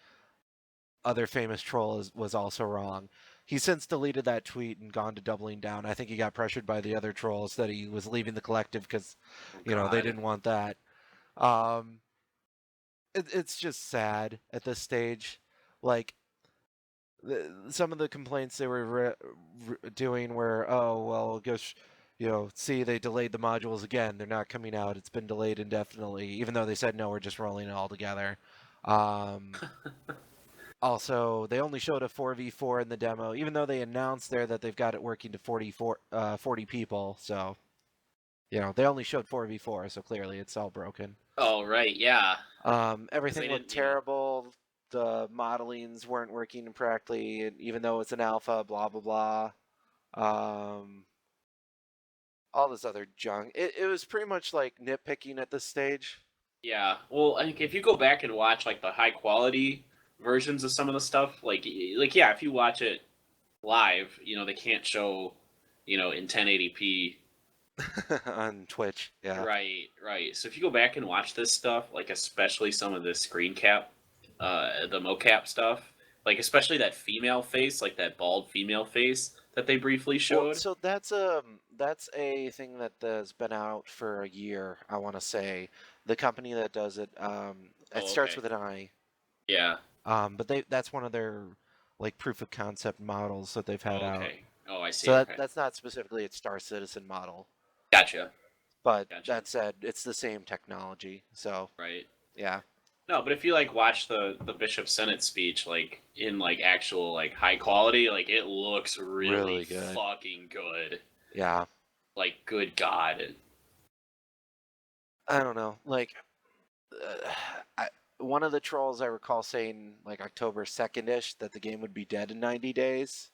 Other famous troll was also wrong." He's since deleted that tweet and gone to doubling down. I think he got pressured by the other trolls that he was leaving the collective because, Oh they God. didn't want that. Um, it's just sad at this stage. Like, some of the complaints they were doing were, oh, well, gosh, see, they delayed the modules again. They're not coming out. It's been delayed indefinitely, even though they said, no, we're just rolling it all together. Also, they only showed a 4v4 in the demo, even though they announced there that they've got it working to 40 people. So, they only showed 4v4, so clearly it's all broken. Oh right. Yeah. Because Everything they looked didn't. You know. terrible. The modelings weren't working correctly, even though it's an alpha. Blah blah blah. All this other junk. It was pretty much like nitpicking at this stage. Yeah. Well, I think if you go back and watch like the high quality versions of some of the stuff, like yeah, if you watch it live, they can't show, in 1080p. On Twitch. Yeah. Right, right. So if you go back and watch this stuff, like especially some of the screen cap, the mocap stuff, like especially that female face, like that bald female face that they briefly Well, showed. so that's a thing that has been out for a year. I want to say the company that does it. It Oh, starts okay. with an I. Yeah. But that's one of their like proof of concept models that they've had Oh, out. okay. Oh, I So see. Okay. that's not specifically its Star Citizen model, Gotcha. but Gotcha. that said, it's the same technology. So Right. yeah, No, but if you like watch the Bishop Senate speech, like in like actual like high quality, like it looks really really good. fucking good. Yeah, Like, good God. I don't know. Like, uh, one of the trolls I recall saying like October 2nd ish that the game would be dead in 90 days,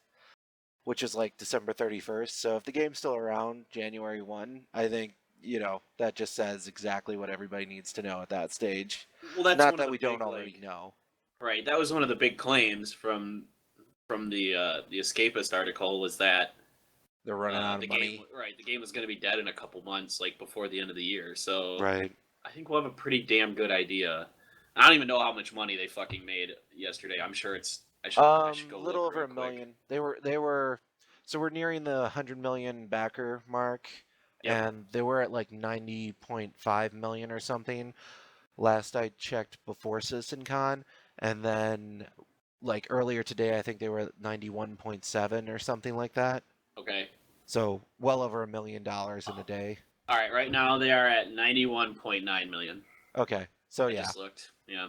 which is like December 31st. So if the game's still around January 1, I think that just says exactly what everybody needs to know at that stage. Well, that's Not one of that the we don't big already like know. right. That was one of the big claims from the Escapist article was that They're running out of money. the game was going to be dead in a couple months, like before the end of the year. So Right. I think we'll have a pretty damn good idea. I don't even know how much money they fucking made yesterday. I'm sure it's. I should go Little look over real a quick. million. They were so we're nearing the 100 million backer mark, Yep. and they were at like 90.5 million or something last I checked before CitizenCon, and then like earlier today I think they were at 91.7 or something like that. Okay. So well over $1 million in a day. All right. Right now they are at 91.9 million. Okay, so I yeah. just looked. Yeah.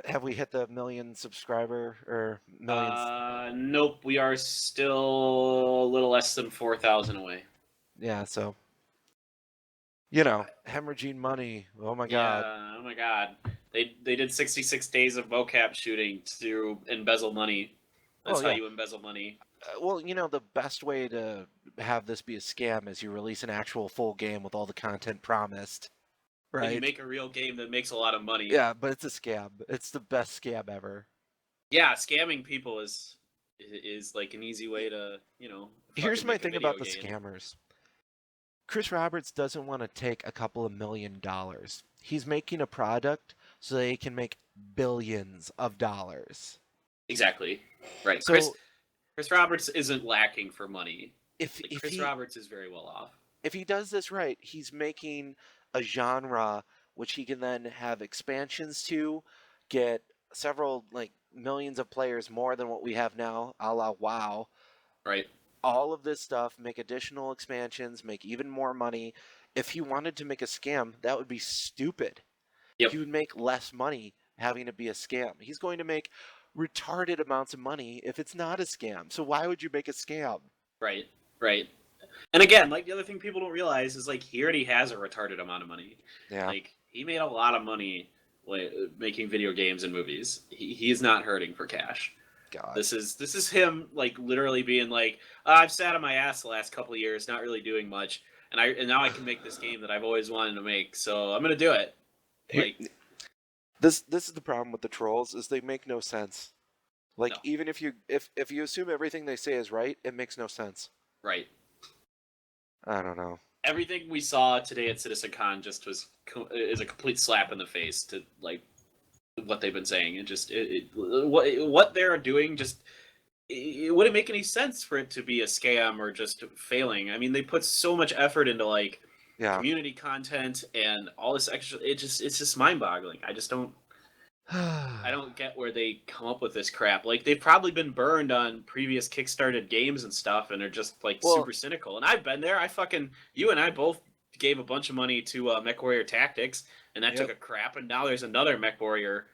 Have we hit the million subscriber or millions? Nope. We are still a little less than 4,000 away. Yeah, so hemorrhaging money. Oh my God. Yeah. Oh my God. They did 66 days of mocap shooting to embezzle money. Oh That's how yeah. you embezzle money. Well, the best way to have this be a scam is you release an actual full game with all the content promised, And you right? make a real game that makes a lot of money. Yeah, but it's a scam. It's the best scam ever. Yeah, scamming people is like an easy way to Here's fucking my make a thing video about the game. scammers. Chris Roberts doesn't want to take a couple of $1 million. He's making a product so they can make billions of dollars. Exactly. Right. Chris So Chris Roberts isn't lacking for money. if Like if Chris he Roberts is very well off. if he does this right, he's making a genre which he can then have expansions to, get several like millions of players more than what we have now, a la WoW. Right. All of this stuff, make additional expansions, make even more money. If he wanted to make a scam, that would be stupid. Yep. He would make less money having it be a scam. He's going to make retarded amounts of money if it's not a scam. So why would you make a scam? Right. Right. And again, like the other thing people don't realize is like he already has a retarded amount of money. Yeah. Like he made a lot of money making video games and movies. He's not hurting for cash. God. This is him like literally being like, I've sat on my ass the last couple of years, not really doing much, and now I can make this game that I've always wanted to make, so I'm gonna do it. Like this is the problem with the trolls, is they make no sense. Like, no. even if you assume everything they say is right, it makes no sense. Right. I don't know. Everything we saw today at CitizenCon just is a complete slap in the face to like what they've been saying. What they're doing just it wouldn't make any sense for it to be a scam or just failing. I mean, they put so much effort into like community content and all this extra. It's just mind-boggling. I just don't. I don't get where they come up with this crap. Like they've probably been burned on previous Kickstarted games and stuff, and are just like super cynical. And I've been there. You and I both gave a bunch of money to MechWarrior Tactics, and that took a crap. And now there's another MechWarrior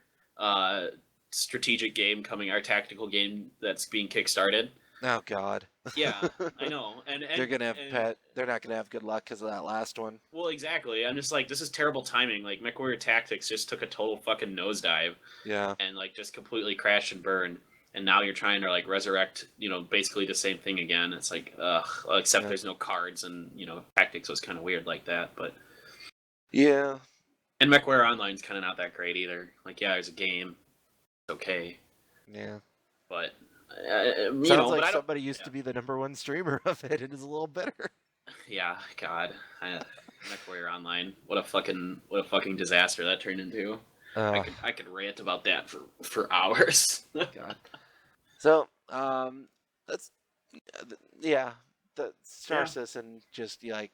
strategic game coming, our tactical game that's being kickstarted. Oh God. Yeah, I know. And they're gonna have they're not gonna have good luck because of that last one. Well, exactly. I'm just like, this is terrible timing. Like MechWarrior Tactics just took a total fucking nosedive. Yeah. And like just completely crashed and burned. And now you're trying to like resurrect, basically the same thing again. It's like, ugh. Except there's no cards, and Tactics was kind of weird like that. But yeah. And MechWarrior Online's kind of not that great either. Like, yeah, there's a game. It's okay. Yeah. But sounds like somebody used to be the #1 streamer of it, and is a little bitter. Yeah, God, MechWarrior Online. What a fucking disaster that turned into. I could rant about that for hours. God. So that's the Star Citizen just like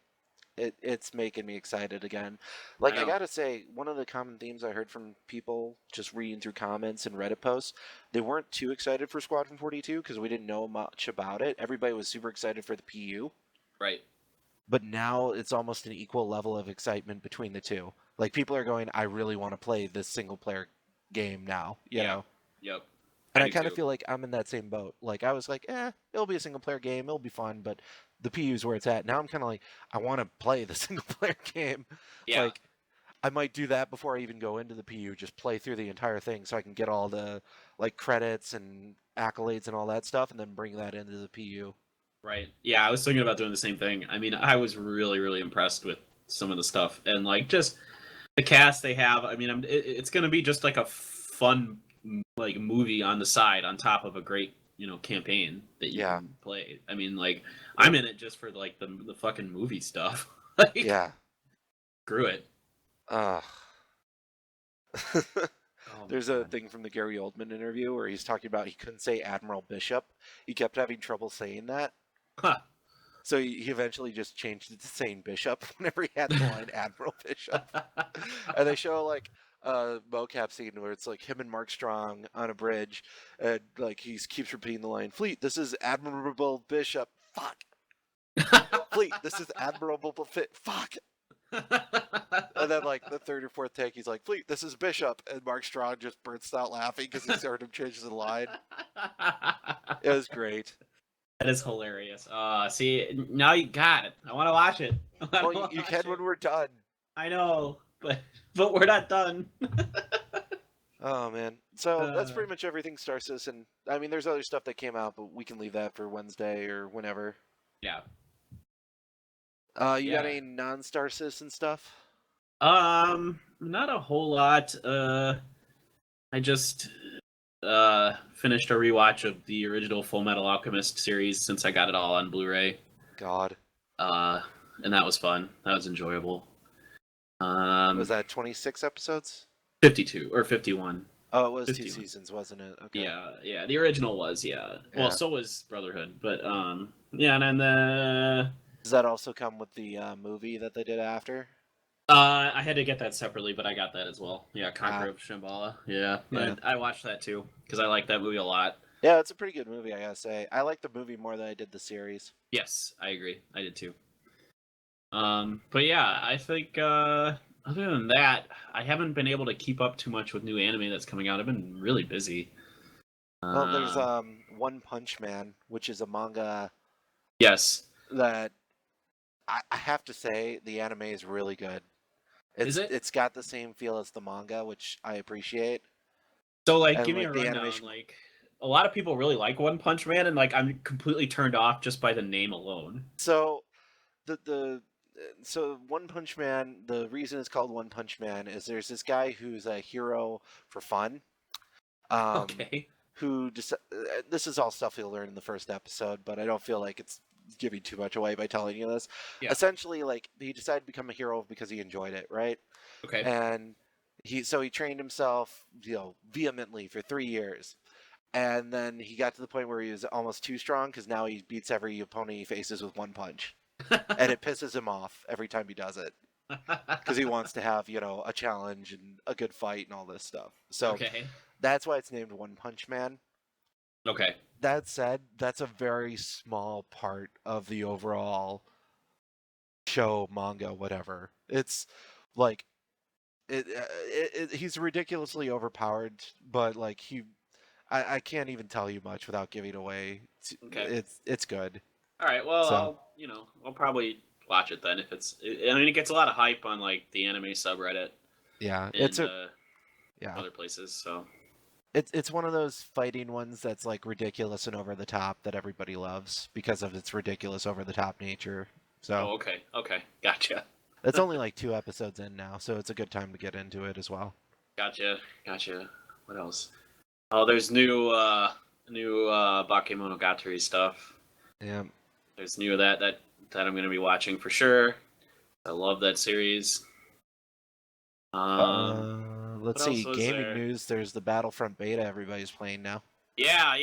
it's making me excited again. Like I gotta say, one of the common themes I heard from people just reading through comments and Reddit posts, they weren't too excited for Squadron 42 because we didn't know much about it. Everybody was super excited for the PU. Right. But now it's almost an equal level of excitement between the two. Like people are going, I really want to play this single player game now, you know? Yep. And I kind of feel like I'm in that same boat. Like I was like, it'll be a single player game, it'll be fun, but the PU's where it's at. Now I'm kind of like, I want to play the single player game. Yeah. Like I might do that before I even go into the PU, just play through the entire thing so I can get all the like credits and accolades and all that stuff, and then bring that into the PU. Right. Yeah, I was thinking about doing the same thing. I mean, I was really, really impressed with some of the stuff, and like just the cast they have. I mean, it's going to be just like a fun like movie on the side on top of a great campaign that you can play. I mean, like I'm in it just for like the fucking movie stuff. Like, screw it. There's a thing from the Gary Oldman interview where he's talking about he couldn't say Admiral Bishop. He kept having trouble saying that. Huh. So he eventually just changed it to saying Bishop whenever he had the line Admiral Bishop. And they show like a mocap scene where it's like him and Mark Strong on a bridge, and like he keeps repeating the line, Fleet, this is Admirable Bishop. Fuck. Fleet, this is Admirable Fuck. And then like the third or fourth take, he's like, Fleet, this is Bishop, and Mark Strong just bursts out laughing because he's heard him change the line. It was great. That is hilarious. See, now you got it. I want to watch it. Well, you can when we're done. I know, but we're not done. Oh man, so that's pretty much everything Star Citizen. I mean, there's other stuff that came out, but we can leave that for Wednesday or whenever. Yeah. You got any non-Star Citizen stuff? Not a whole lot. I just finished a rewatch of the original Full Metal Alchemist series since I got it all on Blu-ray. God. And that was fun. That was enjoyable. Was that 26 episodes? 52 or 51. Oh, it was 51. 2 seasons, wasn't it? Okay. Yeah. The original was, Well, so was Brotherhood, but and then Does that also come with the movie that they did after? I had to get that separately, but I got that as well. Yeah, Conqueror of Shambhala. Yeah, Yeah. I watched that too because I like that movie a lot. Yeah, it's a pretty good movie, I gotta say. I like the movie more than I did the series. Yes, I agree. I did too. But yeah, I think other than that, I haven't been able to keep up too much with new anime that's coming out. I've been really busy. Well, there's Um, One Punch Man, which is a manga yes, that I have to say the anime is really good. is it? It's got the same feel as the manga, which I appreciate. So like, And give me like a the rundown. animation. Like, a lot of people really like One Punch Man, and like, I'm completely turned off just by the name alone. So the so One Punch Man, the reason it's called One Punch Man is there's this guy who's a hero for fun. Um, Okay. this is all stuff you'll learn in the first episode, but I don't feel like it's giving too much away by telling you this. Yeah. Essentially, like he decided to become a hero because he enjoyed it, right? Okay. And he trained himself, vehemently for 3 years. And then he got to the point where he was almost too strong because now he beats every opponent he faces with one punch. And it pisses him off every time he does it because he wants to have, a challenge and a good fight and all this stuff. So Okay. that's why it's named One Punch Man. Okay. That said, that's a very small part of the overall show, manga, whatever. It's like he's ridiculously overpowered, but like I can't even tell you much without giving away. Okay. It's good. All right. Well, So I'll probably watch it then if it's. I mean, it gets a lot of hype on like the anime subreddit yeah, and yeah. other places. So. It's one of those fighting ones that's like ridiculous and over the top that everybody loves because of its ridiculous over the top nature. So Oh, okay. Okay. Gotcha. it's only like 2 episodes in now, so it's a good time to get into it as well. Gotcha. Gotcha. What else? Oh, there's new Bakemonogatari stuff. Yeah. There's new of that I'm gonna be watching for sure. I love that series. Let's What else see. was Gaming there? news. There's the Battlefront beta everybody's playing now. Yeah.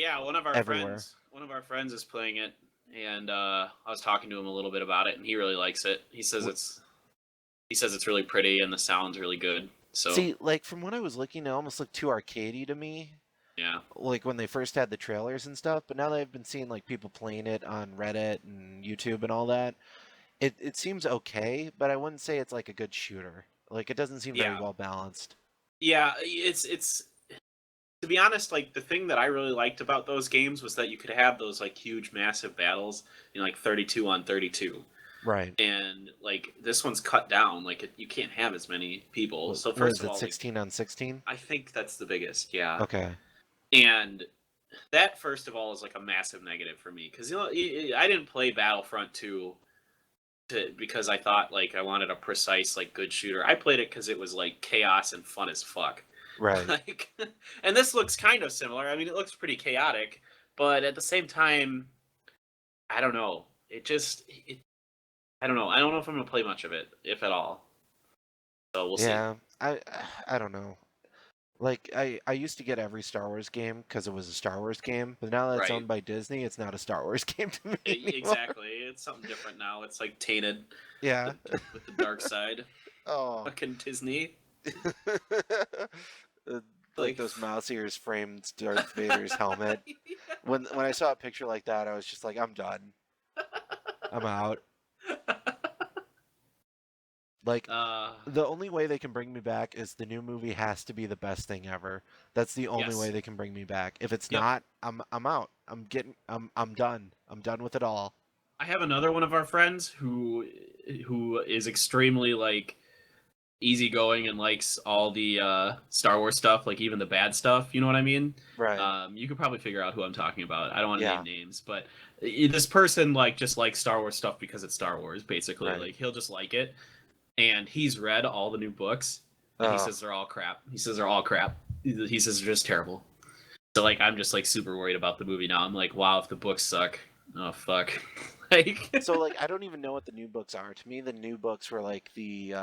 Everywhere. One of our friends is playing it, and I was talking to him a little bit about it, and he really likes it. He says it's really pretty and the sound's really good. So See, like from what I was looking, it almost looked too arcadey to me. yeah, Like when they first had the trailers and stuff, but now that I've been seeing like people playing it on Reddit and YouTube and all that, it seems okay, but I wouldn't say it's like a good shooter. Like it doesn't seem very yeah, well balanced. yeah. It's to be honest, like the thing that I really liked about those games was that you could have those like huge, massive battles, like 32 on 32. Right. And like this one's cut down, like you can't have as many people. So What first is of it, all, like 16 on 16? I think that's the biggest, yeah. Okay. And that first of all is like a massive negative for me because I didn't play Battlefront 2 because I thought like I wanted a precise like good shooter. I played it because it was like chaos and fun as fuck. Right. Like, and this looks kind of similar. I mean, it looks pretty chaotic, but at the same time, I don't know. I don't know. I don't know if I'm gonna play much of it, if at all. So we'll see. Yeah. I don't know. Like I used to get every Star Wars game because it was a Star Wars game, but now that it's Right. owned by Disney, it's not a Star Wars game to me anymore. Exactly. It's something different now. It's like tainted Yeah. with the dark side. Oh. Fucking Disney. Uh, like Like, those mouse ears framed Darth Vader's helmet. When I saw a picture like that, I was just like, I'm done. I'm out. Like uh, the only way they can bring me back is the new movie has to be the best thing ever. That's the only way yes. they can bring me back. If it's Yep. not, I'm out. I'm done. I'm done with it all. I have another one of our friends who is extremely like easygoing and likes all the Star Wars stuff, like even the bad stuff. You know what I mean? Right. You could probably figure out who I'm talking about. I don't want to Yeah. name names, but this person like just likes Star Wars stuff because it's Star Wars. Basically, Right. like he'll just like it, and he's read all the new books, and he Oh. says they're all crap. He says they're all crap. He says they're just terrible. So like I'm just like super worried about the movie now. I'm like, wow, if the books suck, oh fuck. Like So like I don't even know what the new books are. To me, the new books were like the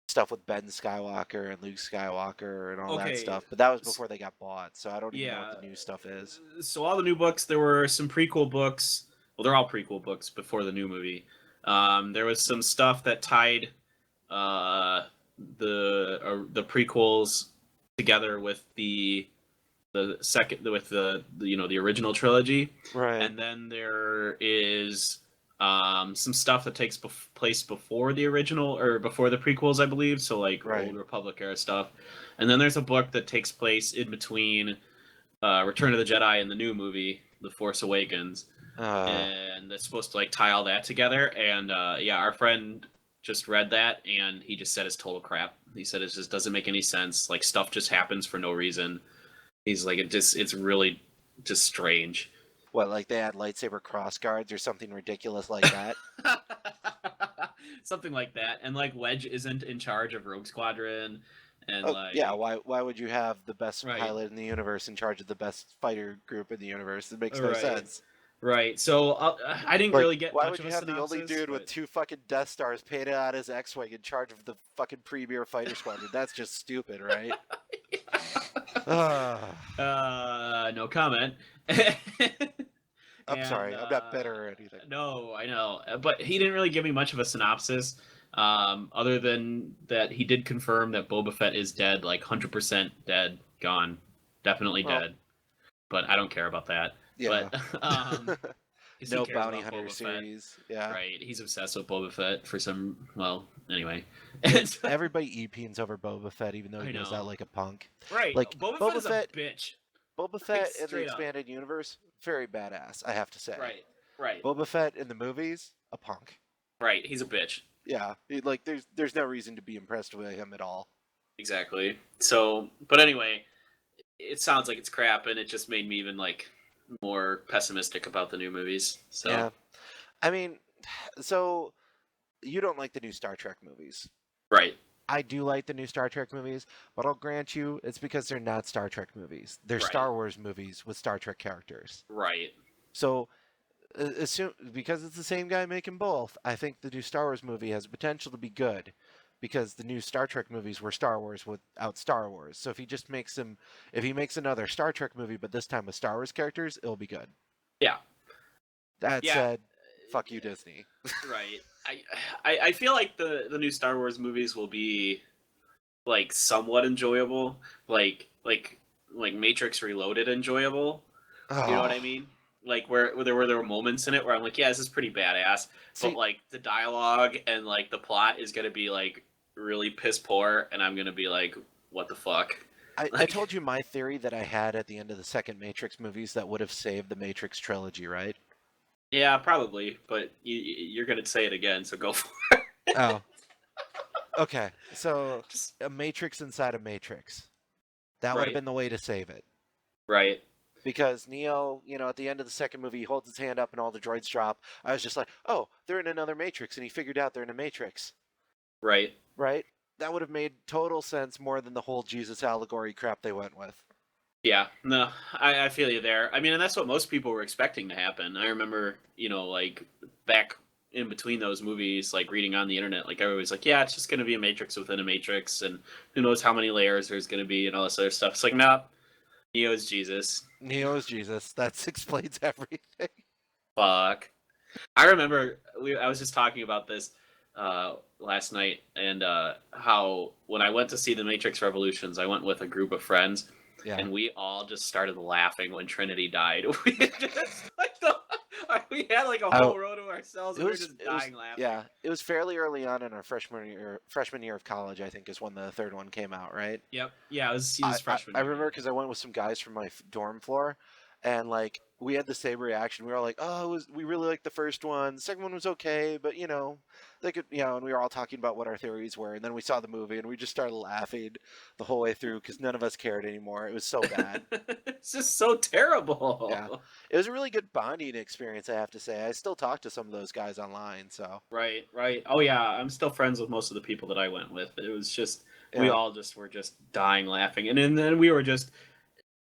stuff with Ben Skywalker and Luke Skywalker and all that okay, stuff. But that was before they got bought, so I don't even know what yeah. the new stuff is. So all the new books, there were some prequel books. Well, they're all prequel books before the new movie. There was some stuff that tied uh, the prequels together with the second with the original trilogy, Right. and then there is some stuff that takes place before the original or before the prequels, I believe. So like Right. Old Republic era stuff, and then there's a book that takes place in between Return of the Jedi and the new movie, The Force Awakens, and it's supposed to like tie all that together. And yeah, our friend just read that, and he just said it's total crap. He said it just doesn't make any sense. Like stuff just happens for no reason. He's like it's really just strange. What, like they had lightsaber cross guards or something ridiculous like that? Something like that. And like Wedge isn't in charge of Rogue Squadron, and Oh yeah, like why would you have the best right, pilot in the universe in charge of the best fighter group in the universe? It makes no right, sense. right. So I didn't Like, really get why much would of you a have the only synopsis, dude with but 2 fucking Death Stars painted on his X-wing in charge of the fucking premier fighter squadron? That's just stupid, right? Ah, no comment. I'm And sorry, I'm not bitter or anything. no, I know, but he didn't really give me much of a synopsis. Other than that, he did confirm that Boba Fett is dead, like 100% dead, gone, definitely Well, dead. But I don't care about that. yeah. But 'cause he No cares bounty about hunter Boba Fett, series. Yeah. right? He's obsessed with Boba Fett for some. Well, anyway. Everybody e-peens over Boba Fett, even though he I goes out know, like a punk. right? Like Boba Fett Boba is a Fett, bitch, Boba like Fett in the straight up. expanded universe, very badass, I have to say. Right, right, Boba Fett in the movies, a punk. right. He's a bitch. Yeah, like there's no reason to be impressed with him at all. Exactly. So, but anyway, it sounds like it's crap, and it just made me even like more pessimistic about the new movies. So, Yeah, I mean, so you don't like the new Star Trek movies. right, I do like the new Star Trek movies, but I'll grant you it's because they're not Star Trek movies. They're right, Star Wars movies with Star Trek characters. right. So, assume because it's the same guy making both, I think the new Star Wars movie has potential to be good because the new Star Trek movies were Star Wars without Star Wars. So if he makes another Star Trek movie but this time with Star Wars characters, it'll be good. Yeah, That yeah, said, fuck you, Disney. right. I feel like the new Star Wars movies will be like somewhat enjoyable, like Matrix Reloaded enjoyable. You know what Oh, I mean? Like where there were moments in it where I'm like, yeah, this is pretty badass, but see, like the dialogue and like the plot is gonna be like really piss poor, and I'm gonna be like, what the fuck? I Like, told you my theory that I had at the end of the second Matrix movies that would have saved the Matrix trilogy, right? yeah, probably, but you're gonna say it again, so go for Oh, okay. So just a Matrix inside a Matrix. That would have right, been the way to save it. right, Because Neo, at the end of the second movie, he holds his hand up and all the droids drop. I was just like, oh, they're in another Matrix, and he figured out they're in a Matrix, right. right? That would have made total sense more than the whole Jesus allegory crap they went with. Yeah, no, I feel you there. I mean, and that's what most people were expecting to happen. I remember, like back in between those movies, like reading on the internet, like everybody was like, yeah, it's just going to be a Matrix within a Matrix, and who knows how many layers there's going to be and all this other stuff. It's like, nah, Neo's Jesus. Neo is Jesus. That explains everything. Fuck. I remember I was just talking about this last night, and how when I went to see the Matrix Revolutions, I went with a group of friends, Yeah. and we all just started laughing when Trinity died. We had like a I, whole row to ourselves, It and we were was, just it was, dying laughing. yeah, it was fairly early on in our freshman year of college. I think is when the third one came out, right? Yep. Yeah, he I, was I, freshman I year. remember because I went with some guys from my dorm floor, and like we had the same reaction. We were all like, "Oh, we really liked the first one. The second one was okay, but they could, and we were all talking about what our theories were. And then we saw the movie, and we just started laughing the whole way through because none of us cared anymore. It was so bad. It's just so Yeah, terrible. it was a really good bonding experience, I have to say. I still talk to some of those guys online, so Right, right. Oh yeah, I'm still friends with most of the people that I went with. It was just we yeah, all just were just dying laughing, and then we were just.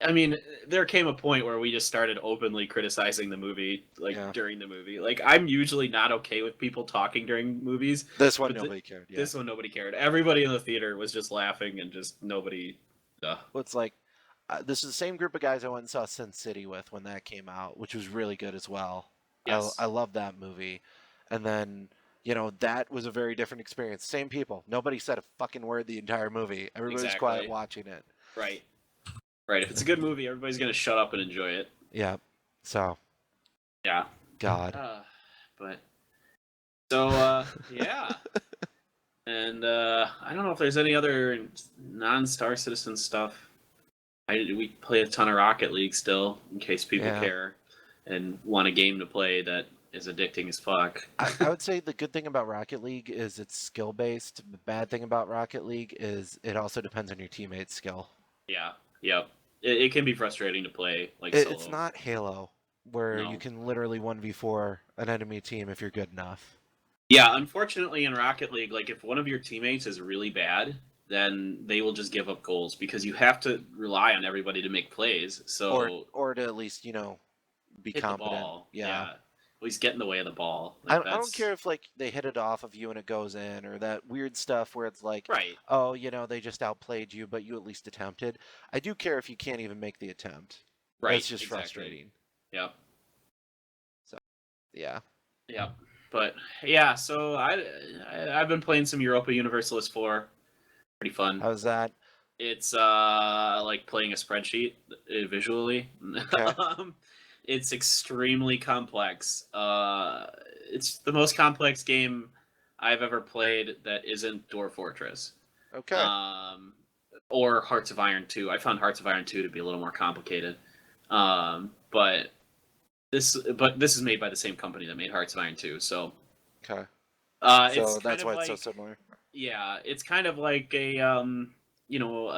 I mean, there came a point where we just started openly criticizing the movie, like yeah. during the movie. Like I'm usually not okay with people talking during movies, This one but nobody cared. Yeah. this one nobody cared. Everybody in the theater was just laughing, and just nobody. Well, it's like this is the same group of guys I went and saw Sin City with when that came out, which was really good as well. I Yes. love that movie, and then that was a very different experience. Same people. Nobody said a fucking word the entire movie. Everybody was quiet Exactly. watching it. Right. Right. If it's a good movie, everybody's gonna shut up and enjoy it. Yeah. So, Yeah. God. But so yeah. And I don't know if there's any other non-Star Citizen stuff. We play a ton of Rocket League still, in case people Yeah. care and want a game to play that is addicting as fuck. I would say the good thing about Rocket League is it's skill based. The bad thing about Rocket League is it also depends on your teammate's skill. Yeah. Yep. It can be frustrating to play like It's solo. not Halo, where you No. can literally 1v4 an enemy team if you're good enough. Yeah, unfortunately in Rocket League, like if one of your teammates is really bad, then they will just give up goals because you have to rely on everybody to make plays. So Or to at least, be hit the competent. ball. Yeah. At least get in the way of the ball. I Like don't, I don't that's care if like they hit it off of you and it goes in, or that weird stuff where it's like, right. oh, they just outplayed you, but you at least attempted. I do care if you can't even make the attempt. Right. That's just Exactly. frustrating. Yep. So, yeah. Yep. But yeah, so I've been playing some Europa Universalis 4. Pretty fun. How's that? It's like playing a spreadsheet visually. Okay. It's extremely complex. It's the most complex game I've ever played that isn't Dwarf Fortress. Okay. Or Hearts of Iron 2. I found Hearts of Iron 2 to be a little more complicated. But this is made by the same company that made Hearts of Iron 2, so Okay. it's So that's why it's so like similar. yeah, it's kind of like a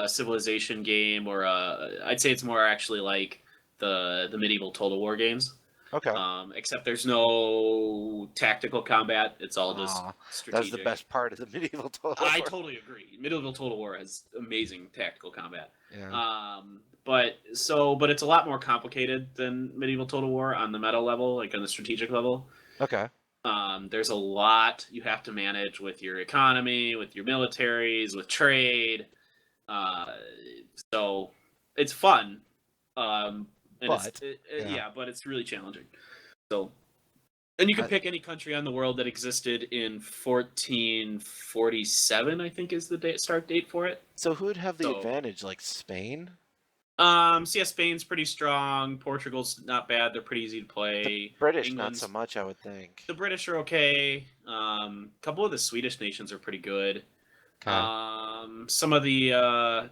civilization game, or I'd say it's more actually like the medieval Total War games. Okay. Except there's no tactical combat. It's all just Aw, that's the strategic. best part of the medieval Total I War. totally agree. Medieval Total War has amazing tactical combat. Yeah. But it's a lot more complicated than Medieval Total War on the meta level, like on the strategic level. Okay. There's a lot you have to manage with your economy, with your militaries, with trade. Uh, so it's fun. And But yeah, but it's really challenging. So, and you can I, pick any country on the world that existed in 1447, I think is the start date for it. so who would have the So, advantage? Like Spain? so yeah, Spain's pretty strong. Portugal's not bad. They're pretty easy to play. The British, not so England's much, I would think. The British are okay. A couple of the Swedish nations are pretty good. Okay. Some of the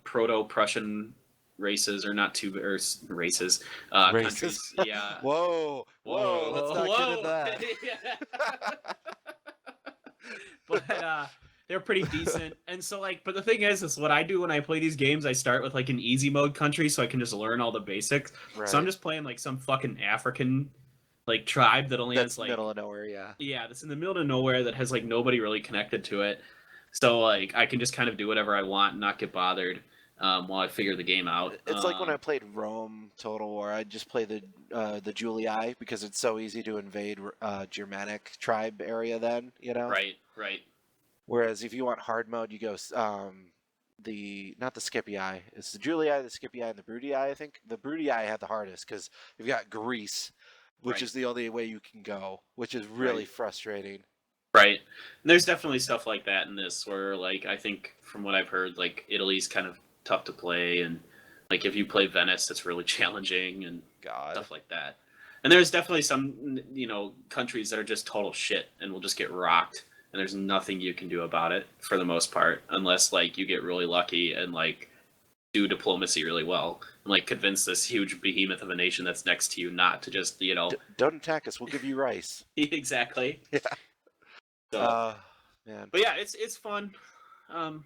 Proto-Prussian races are not too or races Racist. countries. Yeah. Whoa. Let's not get into that. But they're pretty decent. And so but the thing is what I do when I play these games, I start with like an easy mode country so I can just learn all the basics. Right. So I'm just playing like some fucking African tribe that only That's has like middle of nowhere, yeah. Yeah, that's in the middle of nowhere that has like nobody really connected to it. So I can just kind of do whatever I want and not get bothered while I figure the game out. It's like when I played Rome Total War. I just play the Julii because it's so easy to invade Germanic tribe area. Then Right. Whereas if you want hard mode, you go not the Scipii. It's the Julii, the Scipii, and the Brutii. I think the Brutii had the hardest because you've got Greece, which is the only way you can go, which is really frustrating. Right. And there's definitely stuff like that in this where I think from what I've heard, Italy's kind of tough to play, and if you play Venice, it's really challenging and stuff like that. And there's definitely some countries that are just total shit and will just get rocked, and there's nothing you can do about it for the most part unless you get really lucky and do diplomacy really well and convince this huge behemoth of a nation that's next to you not to just don't attack us, we'll give you rice. Exactly. Yeah. So, man. But yeah, it's fun. I'm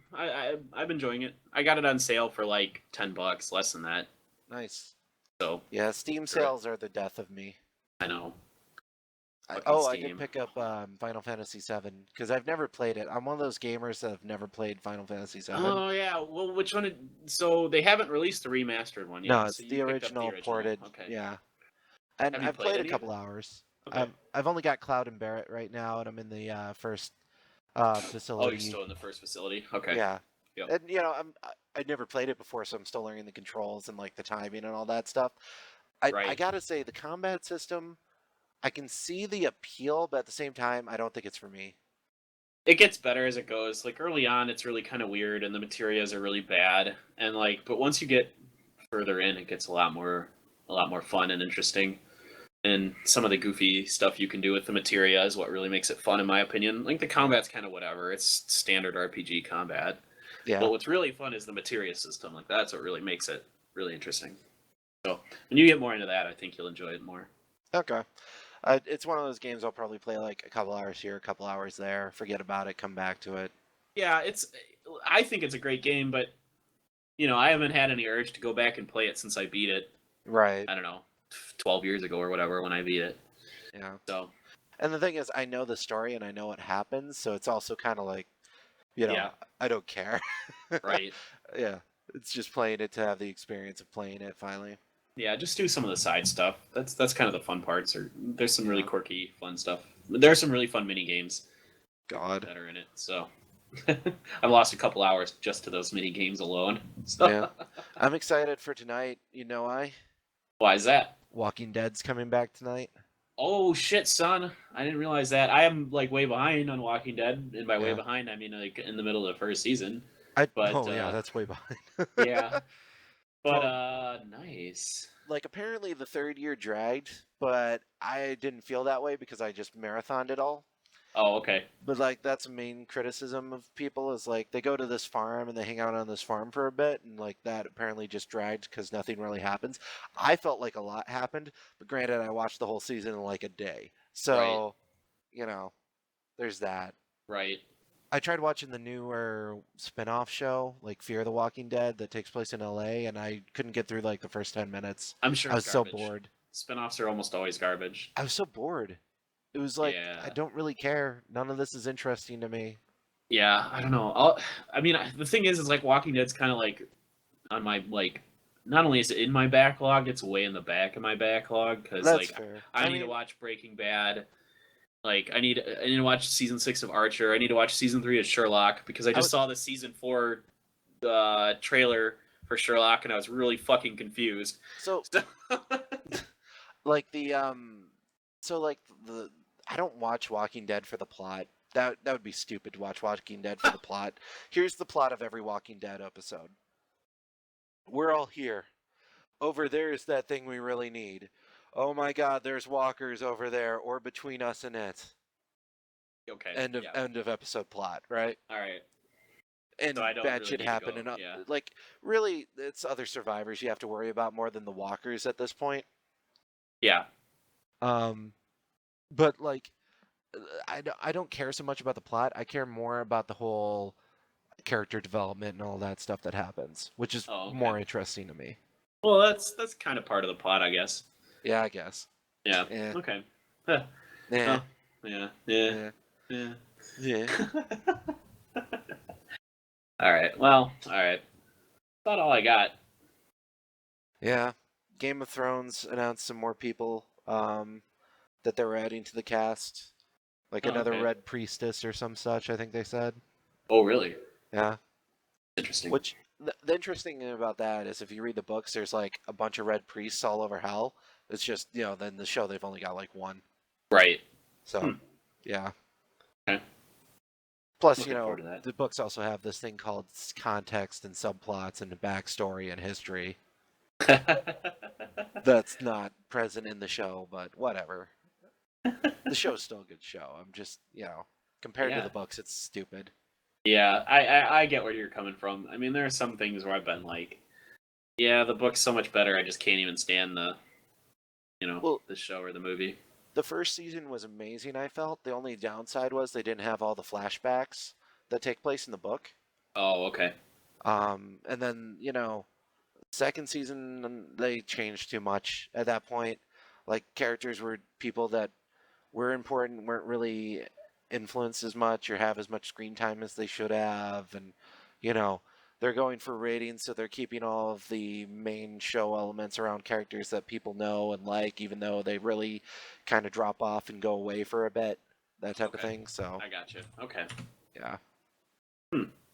enjoying it. I got it on sale for $10, less than that. Nice. So yeah, Steam sales are the death of me. I know. I did pick up Final Fantasy VII because I've never played it. I'm one of those gamers that have never played Final Fantasy VII. Oh yeah, well, which one? So they haven't released the remastered one yet. No, it's so the original ported. Okay. Yeah, and I've played a couple hours. Okay. I've only got Cloud and Barrett right now, and I'm in the first facility. Oh, you're still in the first facility. Okay. Yeah. Yep. And I'd never played it before, so I'm still learning the controls and the timing and all that stuff. I gotta say the combat system I can see the appeal, but at the same time, I don't think it's for me. It gets better as it goes. Like early on, it's really kind of weird, and the materials are really bad. And like, but once you get further in, it gets a lot more fun and interesting. And some of the goofy stuff you can do with the materia is what really makes it fun, in my opinion. Like the combat's kind of whatever; it's standard RPG combat. Yeah. But what's really fun is the materia system. Like that's what really makes it really interesting. So when you get more into that, I think you'll enjoy it more. Okay. It's one of those games I'll probably play like a couple hours here, a couple hours there, forget about it, come back to it. Yeah, it's. I think it's a great game, but I haven't had any urge to go back and play it since I beat it. Right. I don't know, 12 years ago or whatever when I beat it. Yeah. So And the thing is, I know the story and I know what happens, so it's also kind of like, yeah, I don't care. right. Yeah. It's just playing it to have the experience of playing it finally. Yeah, just do some of the side stuff. That's kind of the fun parts. Or there's some really Yeah. quirky, fun stuff. There are some really fun mini games God. that are in it. So I've lost a couple hours just to those mini games alone. So Yeah. I'm excited for tonight. You know why? why is that? Walking Dead's coming back tonight. Oh shit, son! I didn't realize that. I am like way behind on Walking Dead, and by way Yeah. behind, I mean like in the middle of the first season. I But Oh yeah, that's way behind. yeah, but Well, nice. like apparently the third year dragged, but I didn't feel that way because I just marathoned it all. Oh, okay. But like that's a main criticism of people is like they go to this farm and they hang out on this farm for a bit and like that apparently just dragged because nothing really happens. I felt like a lot happened, but granted I watched the whole season in like a day. Right, So, you know, there's that. right. I tried watching the newer spin-off show, like Fear the Walking Dead, that takes place in LA, and I couldn't get through like the first 10 minutes. I'm sure I it's was so garbage. bored. Spinoffs are almost always garbage. I was so bored. It was like I Yeah, don't really care. None of this is interesting to me. yeah. I don't know. I mean, the thing is like Walking Dead's kind of like on my like. Not only is it in my backlog, it's way in the back of my backlog because That's like fair. I I need to mean, watch Breaking Bad. Like I need to watch season 6 of Archer. I need to watch season 3 of Sherlock because I I just would saw the season 4 trailer for Sherlock and I was really fucking confused. so So, like so like the I don't watch Walking Dead for the plot. That would be stupid to watch Walking Dead for the plot. Here's the plot of every Walking Dead episode. We're all here. Over there is that thing we really need. Oh my god, there's walkers over there or between us and it. okay, yeah, End of episode plot, right? all right. So And I don't bad really shit need to happen go. and Yeah, like really it's other survivors you have to worry about more than the walkers at this point. yeah, Um but like I don't care so much about the plot. I care more about the whole character development and all that stuff that happens, which is oh, okay. more interesting to me. Well, that's kind of part of the plot, I guess. Yeah, I guess. Yeah. Yeah. Okay. Huh. Yeah. Oh, yeah, yeah, Yeah. yeah. Yeah. All right. Well, all right. About all I got. Yeah. Game of Thrones announced some more people that they were adding to the cast. Like Oh, another okay. red priestess or some such, I think they said. Oh, really? Yeah. Interesting. Which the interesting thing about that is if you read the books, there's like a bunch of red priests all over hell. It's just, then the show they've only got like one. Right. So, yeah. Okay. Plus, Looking forward to that. the books also have this thing called context and subplots and backstory and history that's not present in the show, but whatever. The show's still a good show. I'm just, compared to Yeah. the books, it's stupid. Yeah, I get where you're coming from. I mean, there are some things where I've been like, yeah, the book's so much better. I just can't even stand Well, the show or the movie. the first season was amazing, I felt. The only downside was they didn't have all the flashbacks that take place in the book. Oh, okay. And then, second season, they changed too much at that point. Like, characters were people that were important, weren't really influenced as much or have as much screen time as they should have. And, you know, they're going for ratings, so they're keeping all of the main show elements around characters that people know and like, even though they really kind of drop off and go away for a bit, that type of Okay. thing. So, I got you. Okay. yeah.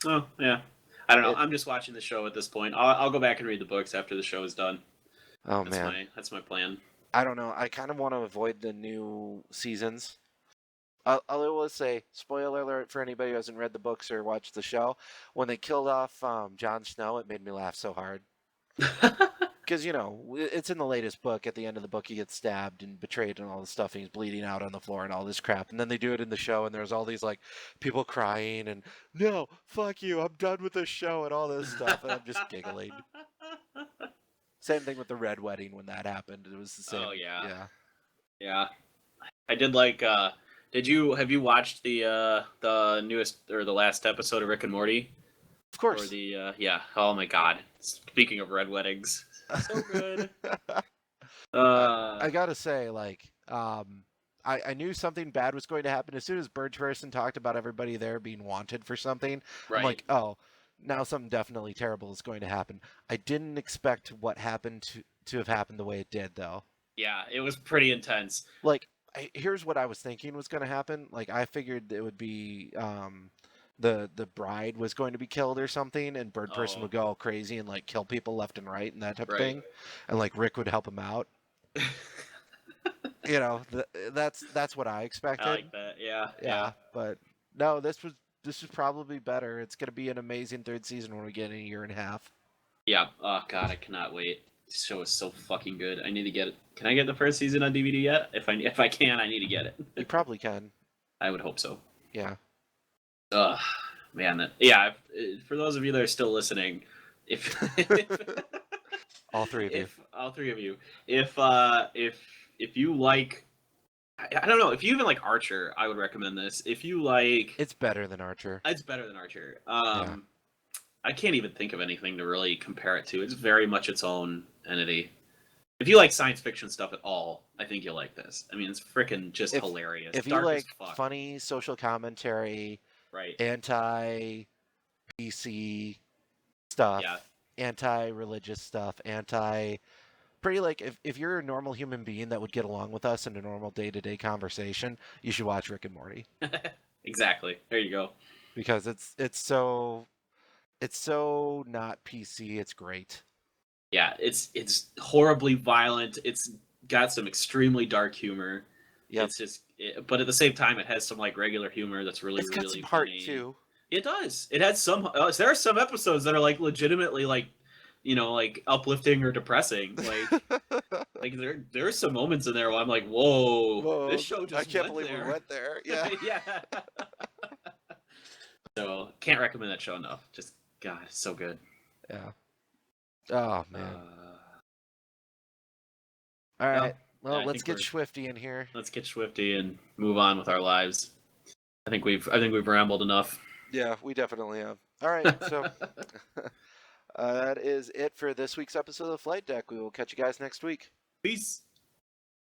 Oh, yeah. I don't know. It, I'm just watching the show at this point. I'll go back and read the books after the show is done. oh, man. That's my plan. I don't know. I kind of want to avoid the new seasons. I'll always say, spoiler alert for anybody who hasn't read the books or watched the show. When they killed off Jon Snow, it made me laugh so hard. Because, it's in the latest book. At the end of the book, he gets stabbed and betrayed and all this stuff. And he's bleeding out on the floor and all this crap. And then they do it in the show, and there's all these, like, people crying and, no, fuck you, I'm done with this show and all this stuff. And I'm just giggling. Same thing with the Red Wedding when that happened. It was the same. Oh, yeah. Yeah. Yeah. I did like, have you watched the newest, or the last episode of Rick and Morty? Of course. Or the, yeah. Oh my god. Speaking of red weddings. So good. I gotta say, like, I knew something bad was going to happen as soon as Person talked about everybody there being wanted for something. Right. I'm like, oh, now something definitely terrible is going to happen. I didn't expect what happened to have happened the way it did, though. Yeah, it was pretty intense. Like, here's what I was thinking was going to happen. Like, I figured it would be the bride was going to be killed or something, and Person would go all crazy and like kill people left and right and that type of thing, and like Rick would help him out. That's what I expected. I like that. Yeah. But no, this was probably better. It's gonna be an amazing third season when we get in a year and a half. Yeah. Oh god, I cannot wait. This show is so fucking good. I need to get it. Can I get the first season on DVD yet? If I can, I need to get it. You probably can. I would hope so. Yeah. Ugh, man. For those of you that are still listening, if all three of you, if you like, I don't know, if you even like Archer, I would recommend this. If you like, it's better than Archer. It's better than Archer. I can't even think of anything to really compare it to. It's very much its own entity. If you like science fiction stuff at all, I think you'll like this. I mean, it's freaking just hilarious. If you like funny social commentary, right, anti-PC stuff, anti-religious stuff, pretty like if you're a normal human being that would get along with us in a normal day-to-day conversation, you should watch Rick and Morty. Exactly. There you go. Because it's so not PC. It's great. Yeah, it's horribly violent. It's got some extremely dark humor. Yeah, it's just, but at the same time, it has some like regular humor that's really got really some heart funny. Too. It does. It has some. There are some episodes that are like legitimately like, like uplifting or depressing. Like there are some moments in there where I'm like, whoa, this show just. I can't believe we went there. Yeah. Yeah. So can't recommend that show enough. Just God, it's so good. Yeah. Oh man. All right. Well, let's get Swifty in here. Let's get Swifty and move on with our lives. I think we've rambled enough. Yeah, we definitely have. All right, so that is it for this week's episode of Flight Deck. We will catch you guys next week. Peace.